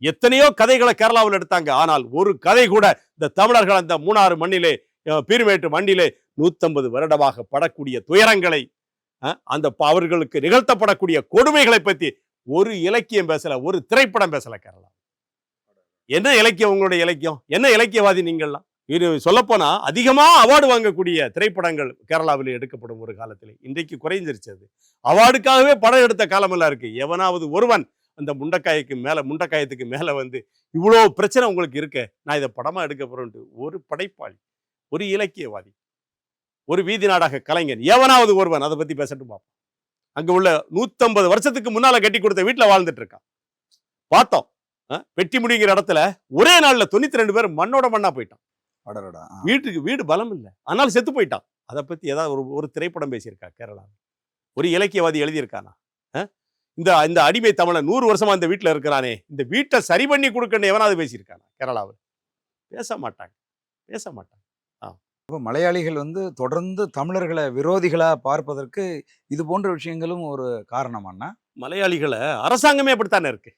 எத்தனையோ கதைகளை கேரளாவில் எடுத்தாங்க. ஆனால் ஒரு கதை கூட இந்த தமிழர்கள் அந்த மூணாறு மண்ணிலே, பீர்மேட்டு மண்ணிலே 150 வருடமாக படக்கூடிய துயரங்களை, அந்த அவர்களுக்கு நிகழ்த்தப்படக்கூடிய கொடுமைகளை பற்றி ஒரு இலக்கியம் பேசல, ஒரு திரைப்படம் பேசல கேரளா. என்ன இலக்கியம் உங்களுடைய இலக்கியம்? என்ன இலக்கியவாதி நீங்கள்லாம்? இது சொல்லப்போனா அதிகமா அவார்டு வாங்கக்கூடிய திரைப்படங்கள் கேரளாவில் எடுக்கப்படும் ஒரு காலத்தில். இன்றைக்கு குறைஞ்சிருச்சு. அது அவார்டுக்காகவே படம் எடுத்த காலமெல்லாம் இருக்கு. எவனாவது ஒருவன் அந்த முண்டக்காயத்துக்கு மேல வந்து இவ்வளோ பிரச்சனை உங்களுக்கு இருக்க, நான் இதை படமா எடுக்க போறேன்ட்டு ஒரு படைப்பாளி, ஒரு இலக்கியவாதி, ஒரு வீதி நாடக கலைஞன் எவனாவது ஒருவன் அதை பத்தி பேசட்டும் பார்ப்போம். அங்க உள்ள 150 வருஷத்துக்கு முன்னால கட்டி கொடுத்த வீட்டுல வாழ்ந்துட்டு இருக்கான். பார்த்தோம். வெட்டி முடிங்கிற இடத்துல ஒரே நாள்ல 92 பேர் மண்ணோட மண்ணா போயிட்டான். வீட்டுக்கு வீடு பலம் இல்லை, ஆனால் செத்து போயிட்டான். அதை பத்தி ஏதாவது ஒரு திரைப்படம் பேசியிருக்கா கேரளா? ஒரு இலக்கியவாதி எழுதியிருக்கானா? இந்த அடிமை தமிழன் 100 வருஷமா இந்த வீட்டுல இருக்கிறானே, இந்த வீட்டை சரி பண்ணி கொடுக்கணும் எவனாவது பேசியிருக்கானா கேரளாவில்? பேச மாட்டாங்க. இப்போ மலையாளிகள் வந்து தொடர்ந்து தமிழர்களை விரோதிகளா பார்ப்பதற்கு இது போன்ற விஷயங்களும் ஒரு காரணமானா? மலையாளிகளை அரசாங்கமே அப்படித்தானே இருக்கு.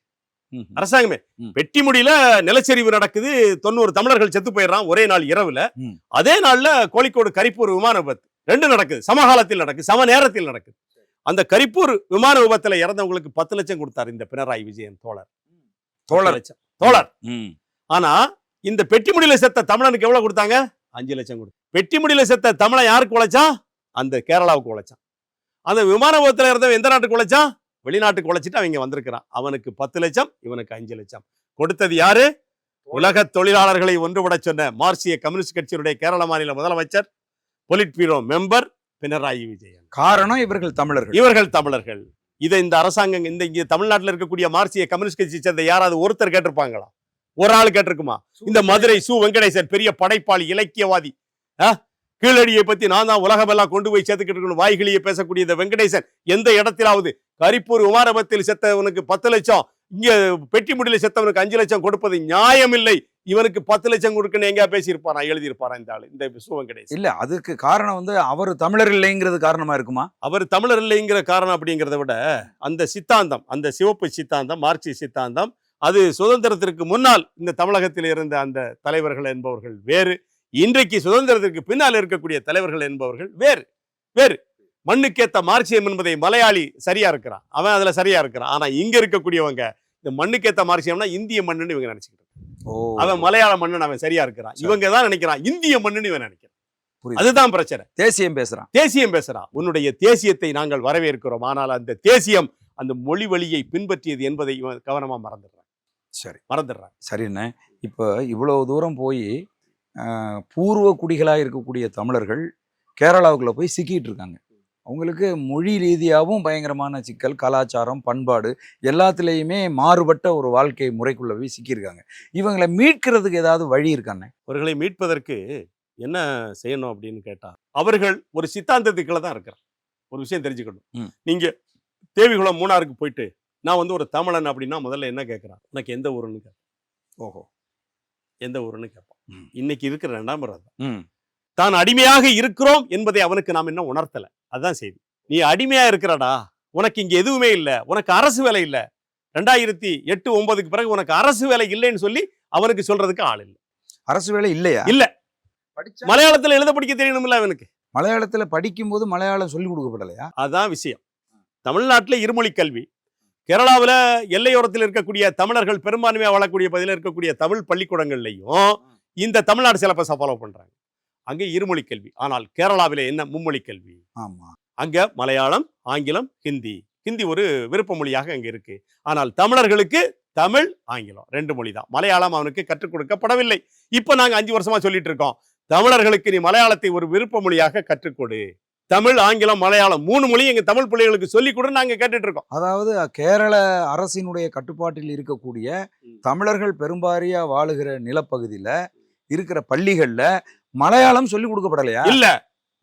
அரசாங்கமே வெட்டி முடியல நிலச்சரிவு நடக்குது, 90 தமிழர்கள் செத்து போயிடுறான் ஒரே நாள் இரவுல. அதே நாள்ல கோழிக்கோடு கரிப்பூர் விமான விபத்து 2 நடக்குது, சமகாலத்தில் நடக்குது, சம நேரத்தில் நடக்குது. அந்த கரிப்பூர் விமான விபத்துல இறந்தவங்களுக்கு 10 லட்சம் கொடுத்தாரு இந்த பினராயி விஜயன் தோழர். ஆனா இந்த பெட்டி முடியல செத்த தமிழனுக்கு எவ்வளவு கொடுத்தாங்க? 5 லட்சம் கொடுத்தாங்க. பெட்டி முடியல செத்த தமிழன் யாருக்கு உழைச்சான்? அந்த கேரளாவுக்கு உழைச்சான். அந்த விமான விபத்துல இருந்தவன் எந்த நாட்டுக்கு உழைச்சான்? வெளிநாட்டுக்கு உழைச்சிட்டு அவங்க வந்திருக்கிறான். அவனுக்கு 10 லட்சம், இவனுக்கு 5 லட்சம். கொடுத்தது யாரு? உலக தொழிலாளர்களை ஒன்றுபட சொன்ன மார்க்சிய கம்யூனிஸ்ட் கட்சியினுடைய கேரள மாநில முதலமைச்சர், பொலிட் பீரோ மெம்பர் பினராயி விஜயன். காரணம் இவர்கள் தமிழர்கள். இதை இந்த அரசாங்கம், இங்க தமிழ்நாட்டில் இருக்கக்கூடிய மார்க்சிய கம்யூனிஸ்ட் கட்சியை சேர்ந்த யாராவது ஒருத்தர் கேட்டிருப்பாங்களா? ஒரு ஆள் கேட்டிருக்குமா? இந்த மதுரை சு வெங்கடேசன் பெரிய படைப்பாளி, இலக்கியவாதி, கீழடியை பத்தி நான் தான் உலகமெல்லாம் கொண்டு போய் சேர்த்துக்கிட்டு இருக்கணும் வாய்களியை பேசக்கூடிய இந்த வெங்கடேசன் எந்த இடத்திலாவது கரிப்பூர் விமானத்தில் செத்தவனுக்கு 10 லட்சம், இங்க பெட்டி முடியல செத்தவனுக்கு 5 லட்சம் கொடுப்பது நியாயம் இல்லை, இவனுக்கு 10 லட்சம் கொடுக்கணும் எங்க பேசியிருப்பாரா, எழுதியிருப்பாரா இந்த ஆளு, இந்த சு வெங்கடேசன்? இல்ல, அதுக்கு காரணம் வந்து அவர் தமிழர் இல்லைங்கிறது காரணமா இருக்குமா? அவர் தமிழர் இல்லைங்கிற காரணம் அப்படிங்கிறத விட அந்த சித்தாந்தம், அந்த சிவப்பு சித்தாந்தம், மார்க்சிய சித்தாந்தம், அது சுதந்திரத்திற்கு முன்னால் இந்த தமிழகத்தில் இருந்த அந்த தலைவர்கள் என்பவர்கள் வேறு, இன்றைக்கு சுதந்திரத்திற்கு பின்னால் இருக்கக்கூடிய தலைவர்கள் என்பவர்கள் வேறு. மண்ணுக்கேத்த மார்க்சியம் என்பதை மலையாளி சரியா இருக்கிறான், அவன் அதுல சரியா இருக்கிறான். ஆனா இங்க இருக்கக்கூடியவங்க இந்த மண்ணுக்கேத்த மார்க்சியம்னா இந்திய மண்ணுன்னு இவங்க நினைச்சுக்கிட்டு, அவன் மலையாள மண்ணுன்னு அவன் சரியா இருக்கிறான். இவங்க தான் நினைக்கிறான் இந்திய மண்ணுன்னு இவன் நினைக்கிறான். அதுதான் பிரச்சனை. தேசியம் பேசுறான். உன்னுடைய தேசியத்தை நாங்கள் வரவேற்கிறோம், ஆனால் அந்த தேசியம் அந்த மொழி வழியை பின்பற்றியது என்பதை இவன் கவனமா மறந்துடுறான். சரிண்ணே, இப்போ இவ்வளவு தூரம் போய் பூர்வ குடிகளாக இருக்கக்கூடிய தமிழர்கள் கேரளாவுக்குள்ள போய் சிக்கிட்டு இருக்காங்க. அவங்களுக்கு மொழி ரீதியாகவும் பயங்கரமான சிக்கல், கலாச்சாரம், பண்பாடு எல்லாத்துலேயுமே மாறுபட்ட ஒரு வாழ்க்கை முறைக்குள்ள போய் சிக்கியிருக்காங்க. இவங்களை மீட்கிறதுக்கு ஏதாவது வழி இருக்கானே? அவர்களை மீட்பதற்கு என்ன செய்யணும் அப்படின்னு கேட்டா, அவர்கள் ஒரு சித்தாந்தத்துக்குள்ள தான் இருக்கிறார். ஒரு விஷயம் தெரிஞ்சுக்கணும். நீங்க தேவிகுளம் மூணாருக்கு போயிட்டு நான் வந்து ஒரு தமிழன் அப்படின்னா முதல்ல என்ன கேட்கிறான்? எனக்கு எந்த ஊருன்னு கேட்பான். எந்த ஊருன்னு கேட்பான். இன்னைக்கு இருக்கிற 2ஆம் முறை தான் அடிமையாக இருக்கிறோம் என்பதை அவனுக்கு நாம் இன்னும் உணர்த்தல. அதுதான் செய்தி. நீ அடிமையா இருக்கிறடா, உனக்கு இங்க எதுவுமே இல்லை, உனக்கு அரசு வேலை இல்லை, 2008-09க்கு பிறகு உனக்கு அரசு வேலை இல்லைன்னு சொல்லி அவனுக்கு சொல்றதுக்கு ஆள் இல்லை. அரசு வேலை இல்லையா? இல்ல. மலையாளத்துல எழுத படிக்க தெரியணும்ல அவனுக்கு. மலையாளத்துல படிக்கும் போது மலையாளம் சொல்லி கொடுக்கப்படலையா? அதான் விஷயம். தமிழ்நாட்டில் இருமொழி கல்வி, கேரளாவில் எல்லையோரத்தில் இருக்கக்கூடிய தமிழர்கள் பெரும்பான்மையாக வாழக்கூடிய பகுதியில் இருக்கக்கூடிய தமிழ் பள்ளிக்கூடங்கள்லையும் இந்த தமிழ்நாடு சிலபஸை ஃபாலோ பண்றாங்க. அங்கே இருமொழி கல்வி. ஆனால் கேரளாவில என்ன? மும்மொழி கல்வி. அங்க மலையாளம், ஆங்கிலம், ஹிந்தி ஒரு விருப்ப மொழியாக அங்க இருக்கு. ஆனால் தமிழர்களுக்கு தமிழ், ஆங்கிலம் 2 மொழி தான். மலையாளம் அவனுக்கு கற்றுக் கொடுக்கப்படவில்லை. இப்ப நாங்க 5 வருஷமா சொல்லிட்டு இருக்கோம், தமிழர்களுக்கு நீ மலையாளத்தை ஒரு விருப்ப மொழியாக கற்றுக்கொடு. தமிழ், ஆங்கிலம், மலையாளம் 3 மொழி எங்க தமிழ் பிள்ளைகளுக்கு சொல்லிக் கூட நாங்க கேட்டுட்டு இருக்கோம். அதாவது கேரள அரசினுடைய கட்டுப்பாட்டில் இருக்கக்கூடிய தமிழர்கள் பெரும்பாரியா வாழுகிற நிலப்பகுதியில இருக்கிற பள்ளிகள்ல மலையாளம் சொல்லிக் கொடுக்கப்படலையா? இல்ல.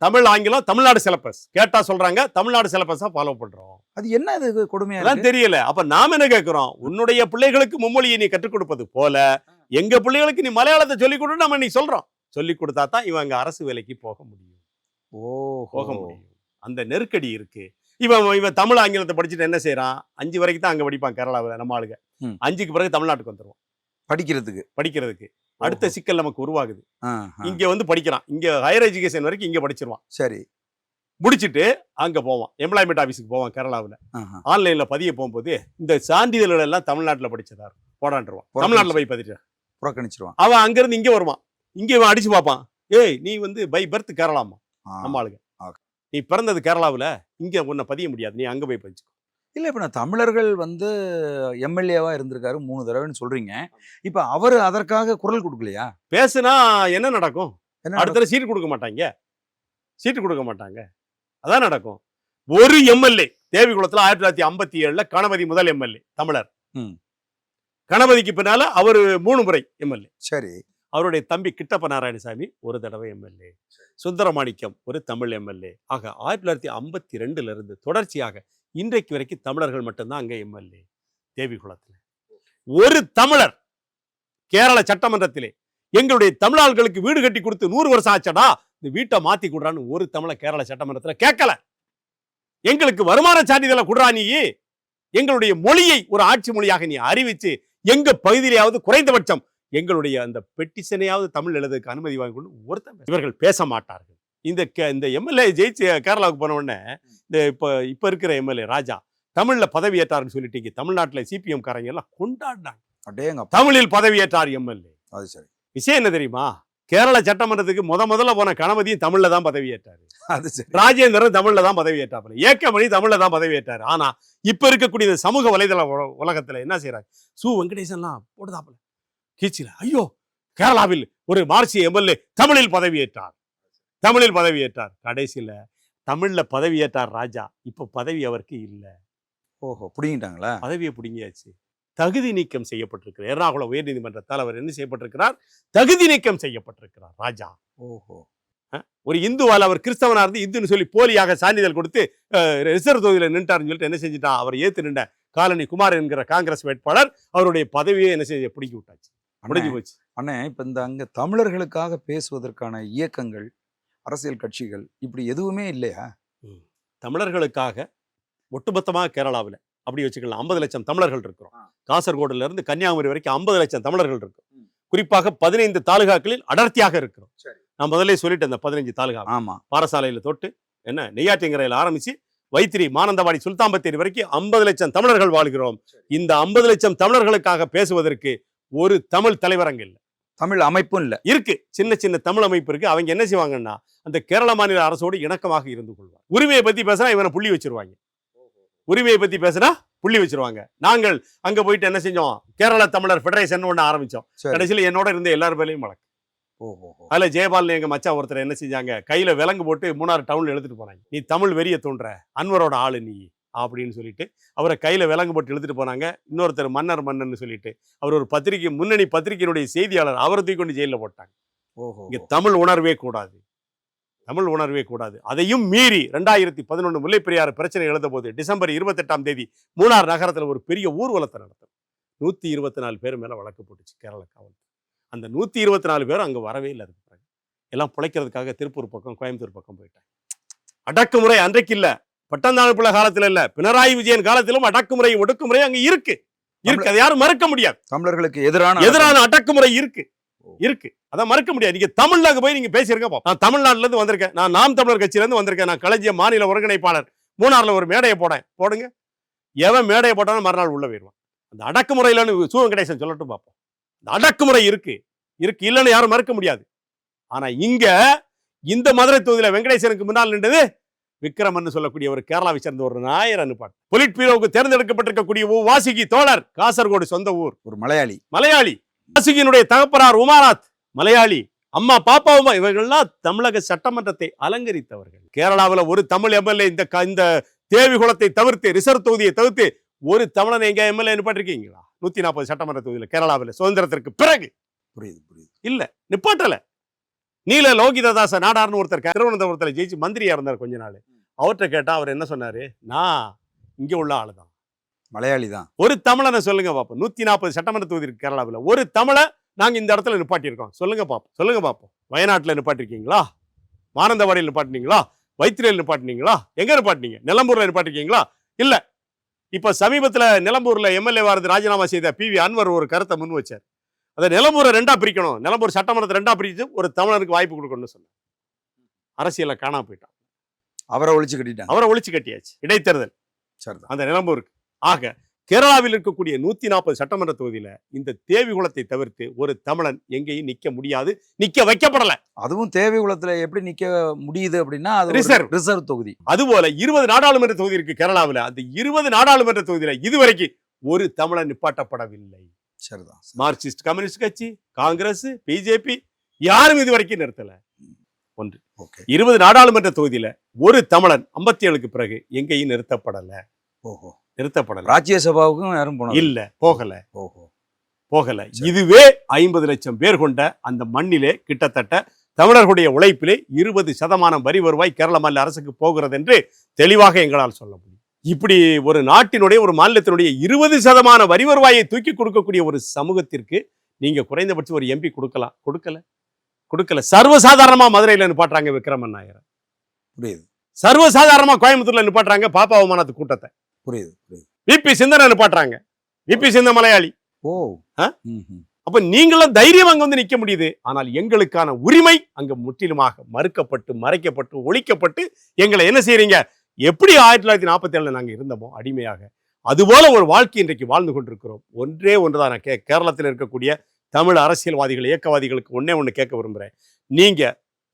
தமிழ் ஆங்கிலம் தமிழ்நாடு சிலபஸ் கேட்டா சொல்றாங்க தமிழ்நாடு சிலபஸா ஃபாலோ பண்றோம். அது என்ன இது கொடுமையா அதான் இருக்கு? தெரியல. அப்ப நாம என்ன கேட்கிறோம், உன்னுடைய பிள்ளைகளுக்கு மும்மொழியை நீ கற்றுக் கொடுப்பது போல எங்க பிள்ளைகளுக்கு நீ மலையாளத்தை சொல்லிக் கொடு நம்ம நீ சொல்றோம். சொல்லிக் கொடுத்தா தான் இவங்க அரசு வேலைக்கு போக முடியும். போக முடியும். அந்த நெருக்கடி இருக்கு. இவன் தமிழ் ஆங்கிலத்தை படிச்சுட்டு என்ன செய்யறான், 5 வரைக்கும் தான் அங்க படிப்பான் கேரளாவில் நம்ம ஆளுங்க. 5க்கு பிறகு தமிழ்நாட்டுக்கு வந்துருவான் படிக்கிறதுக்கு. அடுத்த சிக்கல் நமக்கு உருவாகுது. இங்க வந்து படிக்கிறான், இங்க ஹையர் எஜுகேஷன் வரைக்கும் இங்க படிச்சிருவான். சரி, முடிச்சிட்டு அங்க போவான், எம்ப்ளாய்மெண்ட் ஆபீஸுக்கு போவான் கேரளாவில். ஆன்லைன்ல பதிய போகும்போது இந்த சான்றிதழ்கள் எல்லாம் தமிழ்நாட்டுல படிச்சதா போடான்ருவான். தமிழ்நாட்டுல போய் பதிட்டு புறக்கணிச்சிருவான். அவன் அங்க இருந்து இங்க வருவான். இங்க இவன் அடிச்சு பார்ப்பான், ஏய் நீ வந்து பை பர்த் கேரளாமா, நம்ம ஆளுங்க, நீ பிறந்தது கேரளாவில், இங்க உன்னை பதிய முடியாது, நீ அங்க போய் பதிச்சுக்கோ. இல்ல இப்ப நான் தமிழர்கள் வந்து எம்எல்ஏவா இருந்திருக்காரு 3 தடவைன்னு சொல்றீங்க. இப்ப அவரு அதற்காக குரல் கொடுக்கலையா? பேசுனா என்ன நடக்கும்? என்ன அடுத்த சீட்டு கொடுக்க மாட்டாங்க. அதான் நடக்கும். ஒரு எம்எல்ஏ தேவிகுளத்துல 1957 கணபதி முதல் எம்எல்ஏ தமிழர். கணபதிக்கு பின்னால அவரு 3 முறை எம்எல்ஏ. சரி, அவருடைய தம்பி கிட்டப்ப நாராயணசாமி ஒரு தடவை எம்எல்ஏ. சுந்தரமாணிக்கம் ஒரு தமிழ் எம்எல்ஏ. ஆக 1952 இருந்து தொடர்ச்சியாக இன்றைக்கு வரைக்கும் தமிழர்கள் மட்டும்தான் அங்க எம்எல்ஏ தேவிகுளத்துல. ஒரு தமிழர் கேரள சட்டமன்றத்திலே எங்களுடைய தமிழர்களுக்கு வீடு கட்டி கொடுத்து 100 வருஷம் ஆச்சடா, இந்த வீட்டை மாத்தி கொடுறான்னு ஒரு தமிழர் கேரள சட்டமன்றத்துல கேட்கல. எங்களுக்கு வருமான சான்றிதழை கொடுறா, நீ எங்களுடைய மொழியை ஒரு ஆட்சி மொழியாக நீ அறிவிச்சு எங்க பகுதியிலேயாவது குறைந்தபட்சம் எங்களுடைய அந்த பெட்டிஷனையாவது தமிழ் எழுதுக்கு அனுமதி வாங்கி கொண்டு ஒருத்தர் இவர்கள் பேச மாட்டார்கள். இந்த எம்எல்ஏ ஜெயிச்சு கேரளாவுக்கு போன உடனே இந்த இப்ப இருக்கிற எம்எல்ஏ ராஜா தமிழ்ல பதவி ஏற்றாருன்னு சொல்லிட்டு தமிழ்நாட்டுல சிபிஎம் காரங்க எல்லாம் கொண்டாடினாங்க. தமிழில் பதவி ஏற்றார் எம்எல்ஏ. அது சரி. விஷயம் என்ன தெரியுமா, கேரள சட்டமன்றத்துக்கு முதல்ல போன கணபதியும் தமிழ்ல தான் பதவி ஏற்றாரு. அது சரி. ராஜேந்திரன் தமிழ்ல தான் பதவி ஏற்றாரு. ஏக்கமணி தமிழ்ல தான் பதவி ஏற்றாரு. ஆனா இப்ப இருக்கக்கூடிய இந்த சமூக வலைதள உலகத்துல என்ன செய்யறாங்க, சு வெங்கடேசன்லாம் போடுதாப்புல கீச்சில, ஐயோ கேரளாவில் ஒரு மார்க்சிய எம்எல்ஏ தமிழில் பதவி ஏற்றார். கடைசியில தமிழ்ல பதவி ஏற்றார் ராஜா, இப்ப பதவி அவருக்கு இல்ல. ஓஹோ, புடிங்கிட்டாங்களா? பதவியை புடுங்கியாச்சு. தகுதி நீக்கம் செய்யப்பட்டிருக்கிறார். எர்ணாகுளம் உயர் நீதிமன்றத்தால் அவர் என்ன செய்யப்பட்டிருக்கிறார், தகுதி நீக்கம் செய்யப்பட்டிருக்கிறார் ராஜா. ஓஹோ, ஒரு இந்துவால் அவர் கிறிஸ்தவனா இருந்து இந்துன்னு சொல்லி போலியாக சான்றிதழ் கொடுத்து ரிசர்வ் தொகுதியில் நின்றாருன்னு சொல்லிட்டு என்ன செஞ்சுட்டான், அவர் ஏத்து நின்ற காலனி குமார் என்கிற காங்கிரஸ் வேட்பாளர் அவருடைய பதவியை என்ன செய்ய பிடிக்கி விட்டாச்சு. முடிஞ்சு போச்சு. அண்ணே, இப்ப இந்த அங்க தமிழர்களுக்காக பேசுவதற்கான இயக்கங்கள், அரசியல் கட்சிகள் இப்படி எதுவுமே இல்லையா? தமிழர்களுக்காக ஒட்டுமொத்தமாக கேரளாவில் அப்படி வச்சுக்கலாம் 50 லட்சம் தமிழர்கள் இருக்கிறோம். காசர்கோடுல இருந்து கன்னியாகுமரி வரைக்கும் 50 லட்சம் தமிழர்கள் இருக்கும். குறிப்பாக 15 தாலுகாக்களில் அடர்த்தியாக இருக்கிறோம். நான் முதல்ல சொல்லிட்டேன், அந்த 15 தாலுகா. ஆமா, பாரசாலையில தொட்டு என்ன நெய்யாற்றிங்கரையில் ஆரம்பிச்சு வைத்திரி மானந்தவாடி சுல்தான் பத்தேரி வரைக்கும் 50 லட்சம் தமிழர்கள் வாழ்கிறோம். இந்த 50 லட்சம் தமிழர்களுக்காக பேசுவதற்கு ஒரு தமிழ் தலைவர் அங்க இல்ல, தமிழ் அமைப்பும் இல்ல. இருக்கு, சின்ன சின்ன தமிழ் அமைப்பு இருக்கு. அவங்க என்ன செய்வாங்கன்னா அந்த கேரள மாநில அரசோடு இணக்கமாக இருந்து கொள்வாங்க. உரிமையை பத்தி பேசினா இவனை புள்ளி வச்சிருவாங்க. நாங்கள் அங்க போயிட்டு என்ன செஞ்சோம், கேரள தமிழர் பெடரேஷன் ஒண்ணு ஆரம்பிச்சோம். கடைசியில என்னோட இருந்த எல்லாரும் பேரையும் வழக்கு. அதுல ஜெயபால் எங்க மச்சா ஒருத்தர் என்ன செஞ்சாங்க, கையில விலங்கு போட்டு மூணாறு டவுன்ல எழுதிட்டு போனாங்க. நீ தமிழ் வெறிய தோன்ற அன்வரோட ஆளு நீ அப்படின்னு சொல்லிட்டு அவரை கையில விலங்கு போட்டு எழுதிட்டு போனாங்க. இன்னொருத்தர் மன்னர்னு சொல்லிட்டு அவர் ஒரு பத்திரிகை, முன்னணி பத்திரிகையினுடைய செய்தியாளர், அவரை தூக்கி கொண்டு ஜெயில போட்டாங்க. இங்க தமிழ் உணர்வே கூடாது. அதையும் மீறி 2011 முல்லைப்பெரியாறு பிரச்சனை எழுத போது டிசம்பர் 28ஆம் தேதி மூணார் நகரத்துல ஒரு பெரிய ஊர்வலத்தை நடத்தும். 124 பேர் மேல வழக்கு போட்டுச்சு கேரள காவல். அந்த 124 பேரும் அங்க வரவே இல்லை. அதுக்கு பிறகு எல்லாம் பிழைக்கிறதுக்காக திருப்பூர் பக்கம் கோயம்புத்தூர் பக்கம் போயிட்டாங்க. அடக்குமுறை அன்றைக்கு இல்ல, பட்டந்தாள் பிள்ளை காலத்துல இல்ல, பினராயி விஜயன் காலத்திலும் அடக்குமுறை ஒடுக்குமுறை அங்க இருக்கு. அதை யாரும் மறுக்க முடியாது. தமிழர்களுக்கு எதிரான அடக்குமுறை இருக்கு. அதை மறுக்க முடியாது. நீங்க தமிழ்ல போய் நீங்க பேசிருக்க. நான் தமிழ்நாட்டுல இருந்து வந்திருக்கேன், நான் நாம் தமிழர் கட்சியில இருந்து வந்திருக்கேன், நான் களஞ்சிய மாநில ஒருங்கிணைப்பாளர், மூணாறுல ஒரு மேடையை போடுங்க. எவன் மேடையை போட்டாலும் மறுநாள் உள்ள போயிடுவான். அந்த அடக்குமுறையில சு வெங்கடேசன் சொல்லட்டும் பார்ப்போம். அந்த அடக்குமுறை இருக்கு இல்லைன்னு யாரும் மறுக்க முடியாது. ஆனா இங்க இந்த மதுரை தொகுதியில வெங்கடேசனுக்கு முன்னால் நின்றது விக்ரமன் சொல்லக்கூடிய ஒரு கேரளாவை சேர்ந்த ஒரு நாயர் அனுப்பாட். பொலிட் பீரோவுக்கு தேர்ந்தெடுக்கப்பட்டிருக்கக்கூடிய வாசுகி தோழர், காசர்கோடு சொந்த ஊர், ஒரு மலையாளி. வாசுகியினுடைய தகப்பனார் உமாநாத் மலையாளி, அம்மா பாப்பாவுமா, இவர்கள்லாம் தமிழக சட்டமன்றத்தை அலங்கரித்தவர்கள். கேரளாவில் ஒரு தமிழ் எம்எல்ஏ இந்த தேவிகுளத்தை தவிர்த்து, ரிசர்வ் தொகுதியை தவிர்த்து ஒரு தமிழன் எங்க எம்எல்ஏ நிப்பாட்டிருக்கீங்களா? 140 சட்டமன்ற தொகுதியில் கேரளாவில் சுதந்திரத்திற்கு பிறகு. புரியுது இல்ல, நிப்பாட்டல. நீல லோகிததாச நாடார்னு ஒருத்தர் திருவனந்தபுரத்துல ஜெயிச்சு மந்திரியா இருந்தார் கொஞ்ச நாள். அவர்கிட்ட கேட்டா அவர் என்ன சொன்னாரு, நான் இங்க உள்ள ஆளுதான், மலையாளி தான். ஒரு தமிழனை சொல்லுங்க பாப்போம். 140 சட்டமன்ற தொகுதி இருக்கு கேரளாவில். ஒரு தமிழை நாங்க இந்த இடத்துல நிப்பாட்டியிருக்கோம், சொல்லுங்க பாப்போம், சொல்லுங்க பாப்போம். வயநாட்டுல நிப்பாட்டிருக்கீங்களா? மானந்தவாடியில் நிப்பாட்டினீங்களா? வைத்திரியில் நிப்பாட்டினீங்களா? எங்க நிப்பாட்டினீங்க? நிலம்பூர்ல நிப்பாட்டிருக்கீங்களா? இல்ல. இப்ப சமீபத்துல நிலம்பூர்ல எம்எல்ஏ வாரது ராஜினாமா செய்த PV அன்வர் ஒரு கருத்தை முன் வச்சார். அதை நிலம்பூரை 2ஆ பிரிக்கணும், நிலம்பூர் சட்டமன்றத்தை 2ஆ பிரிச்சு ஒரு தமிழனுக்கு வாய்ப்பு கொடுக்கணும்னு சொன்னார். அரசியல காணாம போயிட்டான். அவரை ஒழிச்சு கட்டிட்டாங்க. அவரை ஒழிச்சு கட்டியாச்சு இடைத்தேர்தல் சரிதான். அந்த நிலம்பூருக்கு. ஆக கேரளாவில் இருக்கக்கூடிய 140 சட்டமன்ற தொகுதியில இந்த தேவிகுளத்தை தவிர்த்து ஒரு தமிழன் எங்கேயும் நிக்க முடியாது, நிக்க வைக்கப்படல. அதுவும் தேவைகுளத்துல எப்படி நிக்க முடியுது அப்படின்னா அது ரிசர்வ் ரிசர்வ் தொகுதி. அதுபோல 20 நாடாளுமன்ற தொகுதி இருக்கு கேரளாவில். அந்த 20 நாடாளுமன்ற தொகுதியில இதுவரைக்கும் ஒரு தமிழன் நிப்பாட்டப்படவில்லை. சரிதான். மார்க்சிஸ்ட் கம்யூனிஸ்ட் கட்சி, காங்கிரஸ், பிஜேபி யாரும் இதுவரைக்கும் நிறுத்தல. ஒன்று. 20 நாடாளுமன்ற தொகுதியில ஒரு தமிழன் 57க்கு பிறகு எங்கேயும் நிறுத்தப்படல. ஓஹோ. நிறுத்தப்படல. ராஜ்யசபாவுக்கும் யாரும் போனது இல்ல, போகல. ஓஹோ. போகல. இதுவே 50 லட்சம் பேர் கொண்ட அந்த மண்ணிலே கிட்டத்தட்ட தமிழர்களுடைய உழைப்பிலே 20% வரி வருவாய் கேரள மாநில அரசுக்கு போகிறது என்று தெளிவாக எங்களால் சொல்ல முடியும். இப்படி ஒரு நாட்டினுடைய ஒரு மாநிலத்தினுடைய 20% வரி வருவாயை தூக்கி கொடுக்கக்கூடிய ஒரு சமூகத்திற்கு நீங்க குறைந்தபட்சம் ஒரு MP கொடுக்கலாம், கொடுக்கல. சர்வசாதாரணமா மதுரையில நிப்பாட்டுறாங்க விக்ரமன் நாயர். புரியுது. சர்வசாதாரணமா கோயம்புத்தூர்ல நிப்பாட்டுறாங்க பாப்பா அவமானத்து கூட்டத்தை. புரியுது. VP சிந்தனை நிப்பாட்டுறாங்க. VP சிந்த மலையாளி. ஓ. அப்ப நீங்களும் தைரியம் அங்க வந்து நிக்க முடியுது. ஆனால் எங்களுக்கான உரிமை அங்க முற்றிலுமாக மறுக்கப்பட்டு, மறைக்கப்பட்டு, ஒழிக்கப்பட்டு எங்களை என்ன செய்றீங்க? எப்படி 1947 நாங்க இருந்தோமோ அடிமையாக, அதுபோல ஒரு வாழ்க்கை இன்றைக்கு வாழ்ந்து கொண்டிருக்கிறோம். ஒன்றே ஒன்றுதான் நான் கேரளத்தில் இருக்கக்கூடிய தமிழ் அரசியல்வாதிகள், இயக்கவாதிகளுக்கு ஒண்ணு கேட்க விரும்புறேன். நீங்க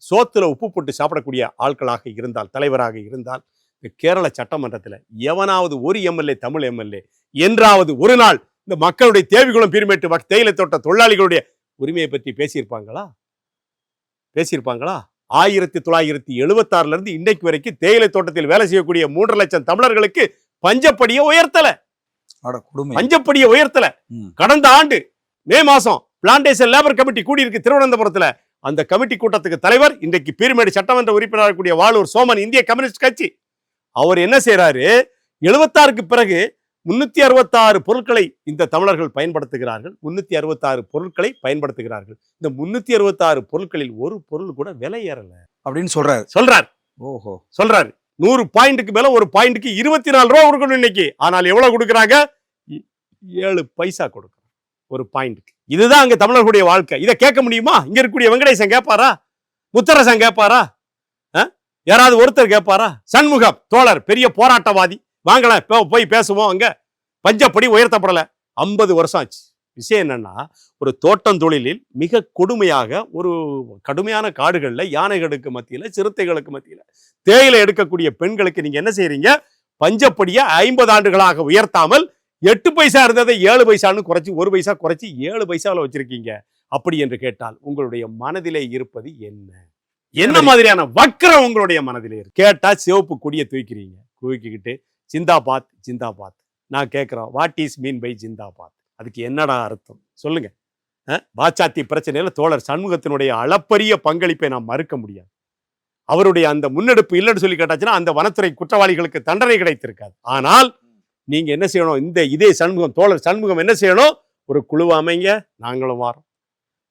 சோத்துல உப்பு போட்டு சாப்பிடக்கூடிய ஆட்களாக இருந்தால், தலைவராக இருந்தால், இந்த கேரள சட்டமன்றத்தில் எவனாவது ஒரு MLA, தமிழ் MLA என்றாவது ஒரு நாள் இந்த மக்களுடைய தேவைகளும் பீர்மேட்டு தேயிலை தோட்ட தொழிலாளிகளுடைய உரிமையை பற்றி பேசியிருப்பாங்களா? 1976 இருந்து இன்னைக்கு வரைக்கும் தேயிலை தோட்டத்தில் வேலை செய்யக்கூடிய 3 லட்சம் தமிழர்களுக்கு பஞ்சப்படியை உயர்த்தல. பஞ்சப்படியை உயர்த்தல. கடந்த ஆண்டு மே மாசம் பிளான்டேஷன் லேபர் கமிட்டி கூடியிருக்கு திருவனந்தபுரத்துல. அந்த கமிட்டி கூட்டத்துக்கு தலைவர் இன்றைக்கு பீர்மேடு சட்டமன்ற உறுப்பினராக கூடிய வாளூர் சோமன், இந்திய கம்யூனிஸ்ட் கட்சி. அவர் என்ன செய்யறாரு? 76க்கு பிறகு 366 பொருட்களை இந்த தமிழர்கள் பயன்படுத்துகிறார்கள். 366 பொருட்களை பயன்படுத்துகிறார்கள். இந்த 366 பொருட்களில் ஒரு பொருள் கூட விலை ஏறல அப்படின்னு சொல்றாரு. ஓஹோ. சொல்றாரு 100 பாயிண்ட்டுக்கு மேல ஒரு பாயிண்ட்டுக்கு 24 ரூபா கொடுக்கணும் இன்னைக்கு. ஆனால் எவ்வளவு கொடுக்குறாங்க? 7 பைசா கொடுக்குறாங்க ஒரு பாயிண்ட்டுக்கு. இதுதான் அங்க தமிழர்களுடைய வாழ்க்கை. இதை கேட்க முடியுமா? இங்க இருக்கக்கூடிய வெங்கடேசன் கேட்பாரா? முத்தரசன் கேட்பாரா? யாராவது ஒருத்தர் கேட்பாரா? சண்முகம் தோழர் பெரிய போராட்டவாதி, வாங்கல போய் பேசுவோம். அங்க பஞ்சப்படி உயர்த்தப்படல. 50 வருஷம் ஆச்சு. விஷயம் என்னன்னா, ஒரு தோட்டம் தொழிலில் மிக கொடுமையாக ஒரு கடுமையான காடுகள்ல யானைகளுக்கு மத்தியில, சிறுத்தைகளுக்கு மத்தியில தேயிலை எடுக்கக்கூடிய பெண்களுக்கு நீங்க என்ன செய்யறீங்க? பஞ்சப்படியை 50 ஆண்டுகளாக உயர்த்தாமல் 8 பைசா இருந்ததை 7 பைசான்னு குறைச்சி 1 பைசா குறைச்சி 7 பைசாவில் வச்சிருக்கீங்க. அப்படி என்று கேட்டால் உங்களுடைய மனதிலே இருப்பது என்ன மாதிரியான வக்கரம் உங்களுடைய மனதிலே இருக்கு? கேட்டா சிவப்பு கொடியை தூக்கிக்கிட்டு ஜிந்தாபாத் ஜிந்தாபாத். நான் கேட்கிறோம், வாட் இஸ் மீன் பை ஜிந்தாபாத்? அதுக்கு என்னடா அர்த்தம் சொல்லுங்க. பாச்சாத்தி பிரச்சனையில தோழர் சண்முகத்தினுடைய அளப்பரிய பங்களிப்பை நாம் மறுக்க முடியாது. அவருடைய அந்த முன்னெடுப்பு இல்லைன்னு சொல்லி கேட்டாச்சுன்னா அந்த வனத்துறை குற்றவாளிகளுக்கு தண்டனை கிடைத்திருக்காது. ஆனால் நீங்க என்ன செய்யணும்? இதே சண்முகம், தோழர் சண்முகம் என்ன செய்யணும்? ஒரு குழுவை அமைங்க, நாங்களும் வாரோம்,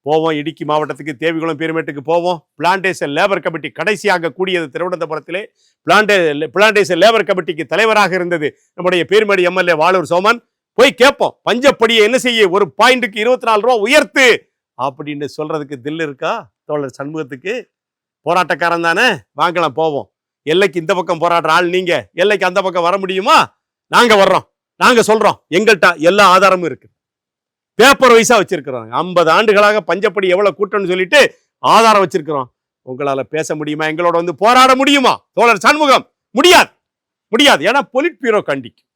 போவோம், இடுக்கி மாவட்டத்துக்கு, தேவிகுளம் பீர்மேட்டுக்கு போவோம். பிளான்டேஷன் லேபர் கமிட்டி கடைசியாக கூடியது திருவனந்தபுரத்திலே. பிளான்டேஷன் லேபர் கமிட்டிக்கு தலைவராக இருந்தது நம்முடைய பீர்மேடு MLA வாளூர் சோமன். போய் கேட்போம், பஞ்சப்படியை என்ன செய்ய, ஒரு பாயிண்ட்டுக்கு 24 ரூபா உயர்த்து அப்படின்னு சொல்றதுக்கு தில் இருக்கா தோழர் சண்முகத்துக்கு? போராட்டக்காரன் தானே, வாங்கலாம் போவோம். எல்லைக்கு இந்த பக்கம் போராடுற ஆள் நீங்க, எல்லைக்கு அந்த பக்கம் வர முடியுமா? நாங்க வர்றோம், நாங்க சொல்றோம், எங்கள்கிட்ட எல்லா ஆதாரமும் இருக்கு, பேப்பர் வைஸா வச்சிருக்கிறோம். 50 ஆண்டுகளாக பஞ்சப்படி எவ்வளவு கூட்டம்னு சொல்லிட்டு ஆதாரம் வச்சிருக்கிறோம். உங்களால பேச முடியுமா? எங்களோட வந்து போராட முடியுமா தோழர் சண்முகம்? முடியாது. ஏன்னா பொலிட் பியூரோ கண்டிக்கும்.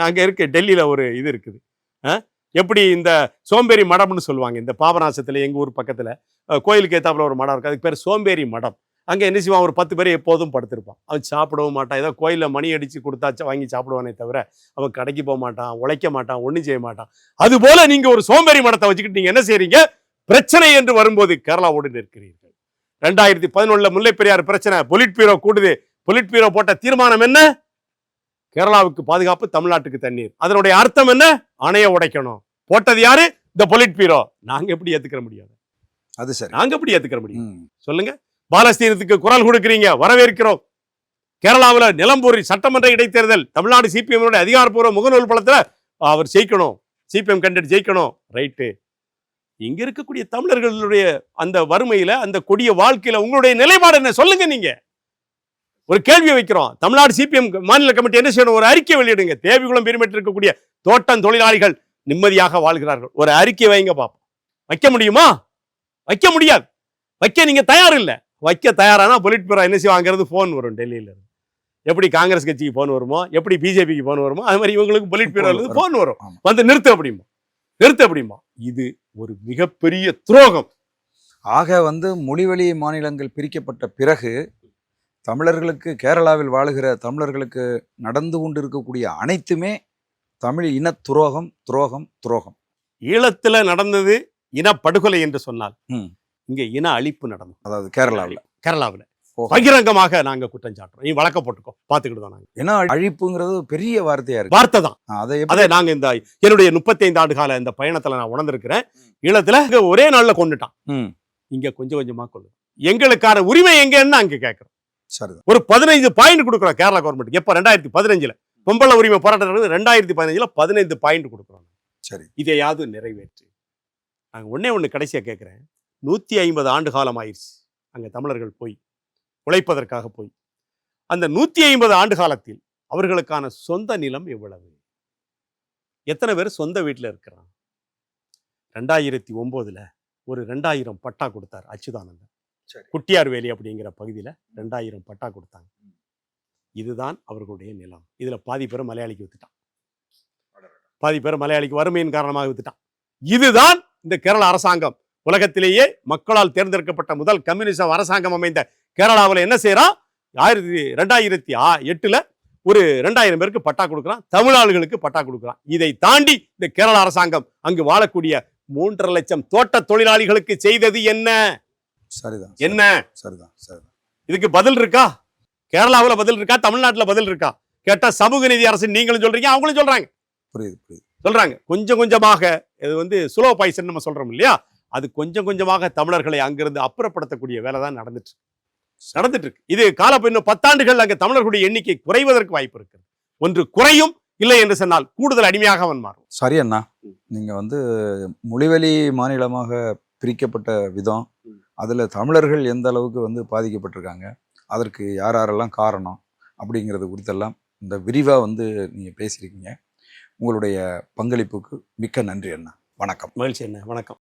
அங்க இருக்கு, டெல்லியில ஒரு இது இருக்குது. எப்படி இந்த சோம்பேறி மடம்னு சொல்லுவாங்க. இந்த பாபநாசத்துல எங்க ஊர் பக்கத்துல கோயிலுக்கு ஏத்தாப்புல ஒரு மடம் இருக்கு, அதுக்கு பேர் சோம்பேறி மடம். அங்க என்ன செய்வான்? ஒரு 10 பேர் எப்போதும் படுத்திருப்பான். அவன் சாப்பிடவும் மாட்டான். ஏதோ கோயிலில் மணி அடிச்சு கொடுத்தாச்சா வாங்கி சாப்பிடுவானே தவிர அவன் கடைக்கு போக மாட்டான், உழைக்க மாட்டான், ஒன்றும் செய்ய மாட்டான். அது போல நீங்க ஒரு சோம்பேறி மடத்தை வச்சுக்கிட்டு நீங்க என்ன செய்றீங்க? பிரச்சனை என்று வரும்போது கேரளாவோடு நிற்கிறீர்கள். 2011 முல்லை பெரியாறு பிரச்சனை, பொலிட் பீரோ கூடுது. பொலிட் பீரோ போட்ட தீர்மானம் என்ன? கேரளாவுக்கு பாதுகாப்பு, தமிழ்நாட்டுக்கு தண்ணீர். அதனுடைய அர்த்தம் என்ன? அணையை உடைக்கணும். போட்டது யாரு? இந்த பொலிட் பீரோ. நாங்க எப்படி ஏத்துக்கிற முடியாது? அது சரி. நாங்க எப்படி ஏத்துக்கிற முடியும்? சொல்லுங்க. பாலஸ்தீனத்துக்கு குரல் கொடுக்கிறீங்க, வரவேற்கிறோம். கேரளாவில் நிலம்பூர் சட்டமன்ற இடைத்தேர்தல், தமிழ்நாடு சிபிஎம் அதிகாரப்பூர்வ முகநூல் பலத்துல அவர் ஜெயிக்கணும், சிபிஎம் கேண்டிடேட் ஜெயிக்கணும். ரைட்டு. இங்க இருக்கக்கூடிய தமிழர்களுடைய அந்த வறுமையில, அந்த கொடிய வாழ்க்கையில உங்களுடைய நிலைப்பாடு என்ன? சொல்லுங்க. நீங்க ஒரு கேள்வியை வைக்கிறோம். தமிழ்நாடு சிபிஎம் மாநில கமிட்டி என்ன செய்யணும்? ஒரு அறிக்கை வெளியிடுங்க. தேவிகுளம் பெருமேட்டில் இருக்கக்கூடிய தோட்டம் தொழிலாளிகள் நிம்மதியாக வாழ்கிறார்கள், ஒரு அறிக்கை வைங்க பாப்போம். வைக்க முடியுமா? வைக்க முடியாது. வைக்க நீங்க தயார் இல்ல. வைக்க தயாரானா பொலிட் பீரோ என்ன செய்வாங்கிறது போன் வரும் டெல்லியில இருந்து. எப்படி காங்கிரஸ் கட்சிக்கு போன் வருமோ, எப்படி பிஜேபிக்கு போன் வருமோ, அது மாதிரி இவங்களுக்கு பொலிட் பீரோ போன் வரும். வந்து நிறுத்த அப்படிமா, நிறுத்த அப்படிமா. இது ஒரு மிகப்பெரிய துரோகம். ஆக மொழிவழி மாநிலங்கள் பிரிக்கப்பட்ட பிறகு தமிழர்களுக்கு, கேரளாவில் வாழுகிற தமிழர்களுக்கு நடந்து கொண்டு இருக்கக்கூடிய அனைத்துமே தமிழ் இன துரோகம், துரோகம், துரோகம். ஈழத்துல நடந்தது இனப்படுகொலை என்று சொன்னால், இங்க இன அழிப்பு நடந்தது. அதாவது கேரளாவில் பகிரங்கமாக நாங்க குற்றம் சாட்டுறோம். நீ வழக்க போட்டுக்கோ, பாத்துக்கிட்டு தான் நாங்க. ஏன்னா அழிப்புங்கிறது பெரிய வார்த்தையா இருக்கு. வார்த்தை தான். அதை நாங்க இந்த என்னுடைய 35 ஆண்டு கால இந்த பயணத்துல நான் உணர்ந்திருக்கிறேன். ஈழத்துல ஒரே நாள்ல கொண்டுட்டான். இங்க கொஞ்சம் கொஞ்சமா கொண்டு எங்களுக்கான உரிமை எங்கன்னு அங்க கேட்கிறோம். ஒரு 15 பாயிண்ட் கொடுக்குறோம் கேரளா கவர்மெண்ட். எப்ப 2015 பொம்பளை உரிமை போராட்டம் 2015 15 பாயிண்ட் கொடுக்குறோம். சரி, இதையாவது நிறைவேற்று. நாங்க ஒண்ணு கடைசியா கேட்கிறேன். 150 ஆண்டு காலம் ஆயிடுச்சு அங்க தமிழர்கள் போய் உழைப்பதற்காக போய். அந்த 150 ஆண்டு காலத்தில் அவர்களுக்கான சொந்த நிலம் எவ்வளவு? எத்தனை பேர் சொந்த வீட்டில் இருக்கிறான்? 2009 ஒரு 2000 பட்டா கொடுத்தார் அச்சுதானந்தன். குட்டியார் வேலி அப்படிங்கிற பகுதியில் 2000 பட்டா கொடுத்தாங்க. இதுதான் அவர்களுடைய நிலம். இதுல பாதி பேர் மலையாளிக்கு வித்துட்டான், பாதி பேர் மலையாளிக்கு வறுமையின் காரணமாக வித்துட்டான். இதுதான் இந்த கேரள அரசாங்கம். உலகத்திலேயே மக்களால் தேர்ந்தெடுக்கப்பட்ட முதல் கம்யூனிசம் அரசாங்கம் அமைந்த கேரளாவில் என்ன செய்யறான்? 2008 ஒரு 2000 பேருக்கு பட்டா கொடுக்குறான், தமிழாளுகளுக்கு பட்டா கொடுக்குறான். இதை தாண்டி இந்த கேரள அரசாங்கம் அங்கு வாழக்கூடிய 3.5 லட்சம் தோட்ட தொழிலாளிகளுக்கு செய்தது என்ன? சரிதான். என்ன? சரிதான், சரிதான். இதுக்கு பதில் இருக்கா? கேரளாவில் பதில் இருக்கா? தமிழ்நாட்டில் பதில் இருக்கா? கேட்டா சமூக நீதி அரசு நீங்களும் சொல்றீங்க, அவங்களும் சொல்றாங்க. புரியுது. சொல்றாங்க. கொஞ்சம் கொஞ்சமாக இது ஸ்லோ பாய்சன் நம்ம சொல்றோம் இல்லையா? அது கொஞ்சம் கொஞ்சமாக தமிழர்களை அங்கிருந்து அப்புறப்படுத்தக்கூடிய வேலை தான் நடந்துட்டு இருக்கு. இது காலம் இன்னும் 10 ஆண்டுகள் அங்க தமிழர்களுடைய எண்ணிக்கை குறைவதற்கு வாய்ப்பு இருக்கு. ஒன்று குறையும், இல்லை என்று சொன்னால் கூடுதல் அடிமையாக அவன் மாறும். சரி அண்ணா, நீங்க மொழிவழி மாநிலமாக பிரிக்கப்பட்ட விதம், அதுல தமிழர்கள் எந்த அளவுக்கு பாதிக்கப்பட்டிருக்காங்க, அதற்கு யாரெல்லாம் காரணம் அப்படிங்கிறது குறித்தெல்லாம் இந்த விரிவா நீங்க பேசியிருக்கீங்க. உங்களுடைய பங்களிப்புக்கு மிக்க நன்றி அண்ணா. வணக்கம். மகிழ்ச்சி அண்ணா. வணக்கம்.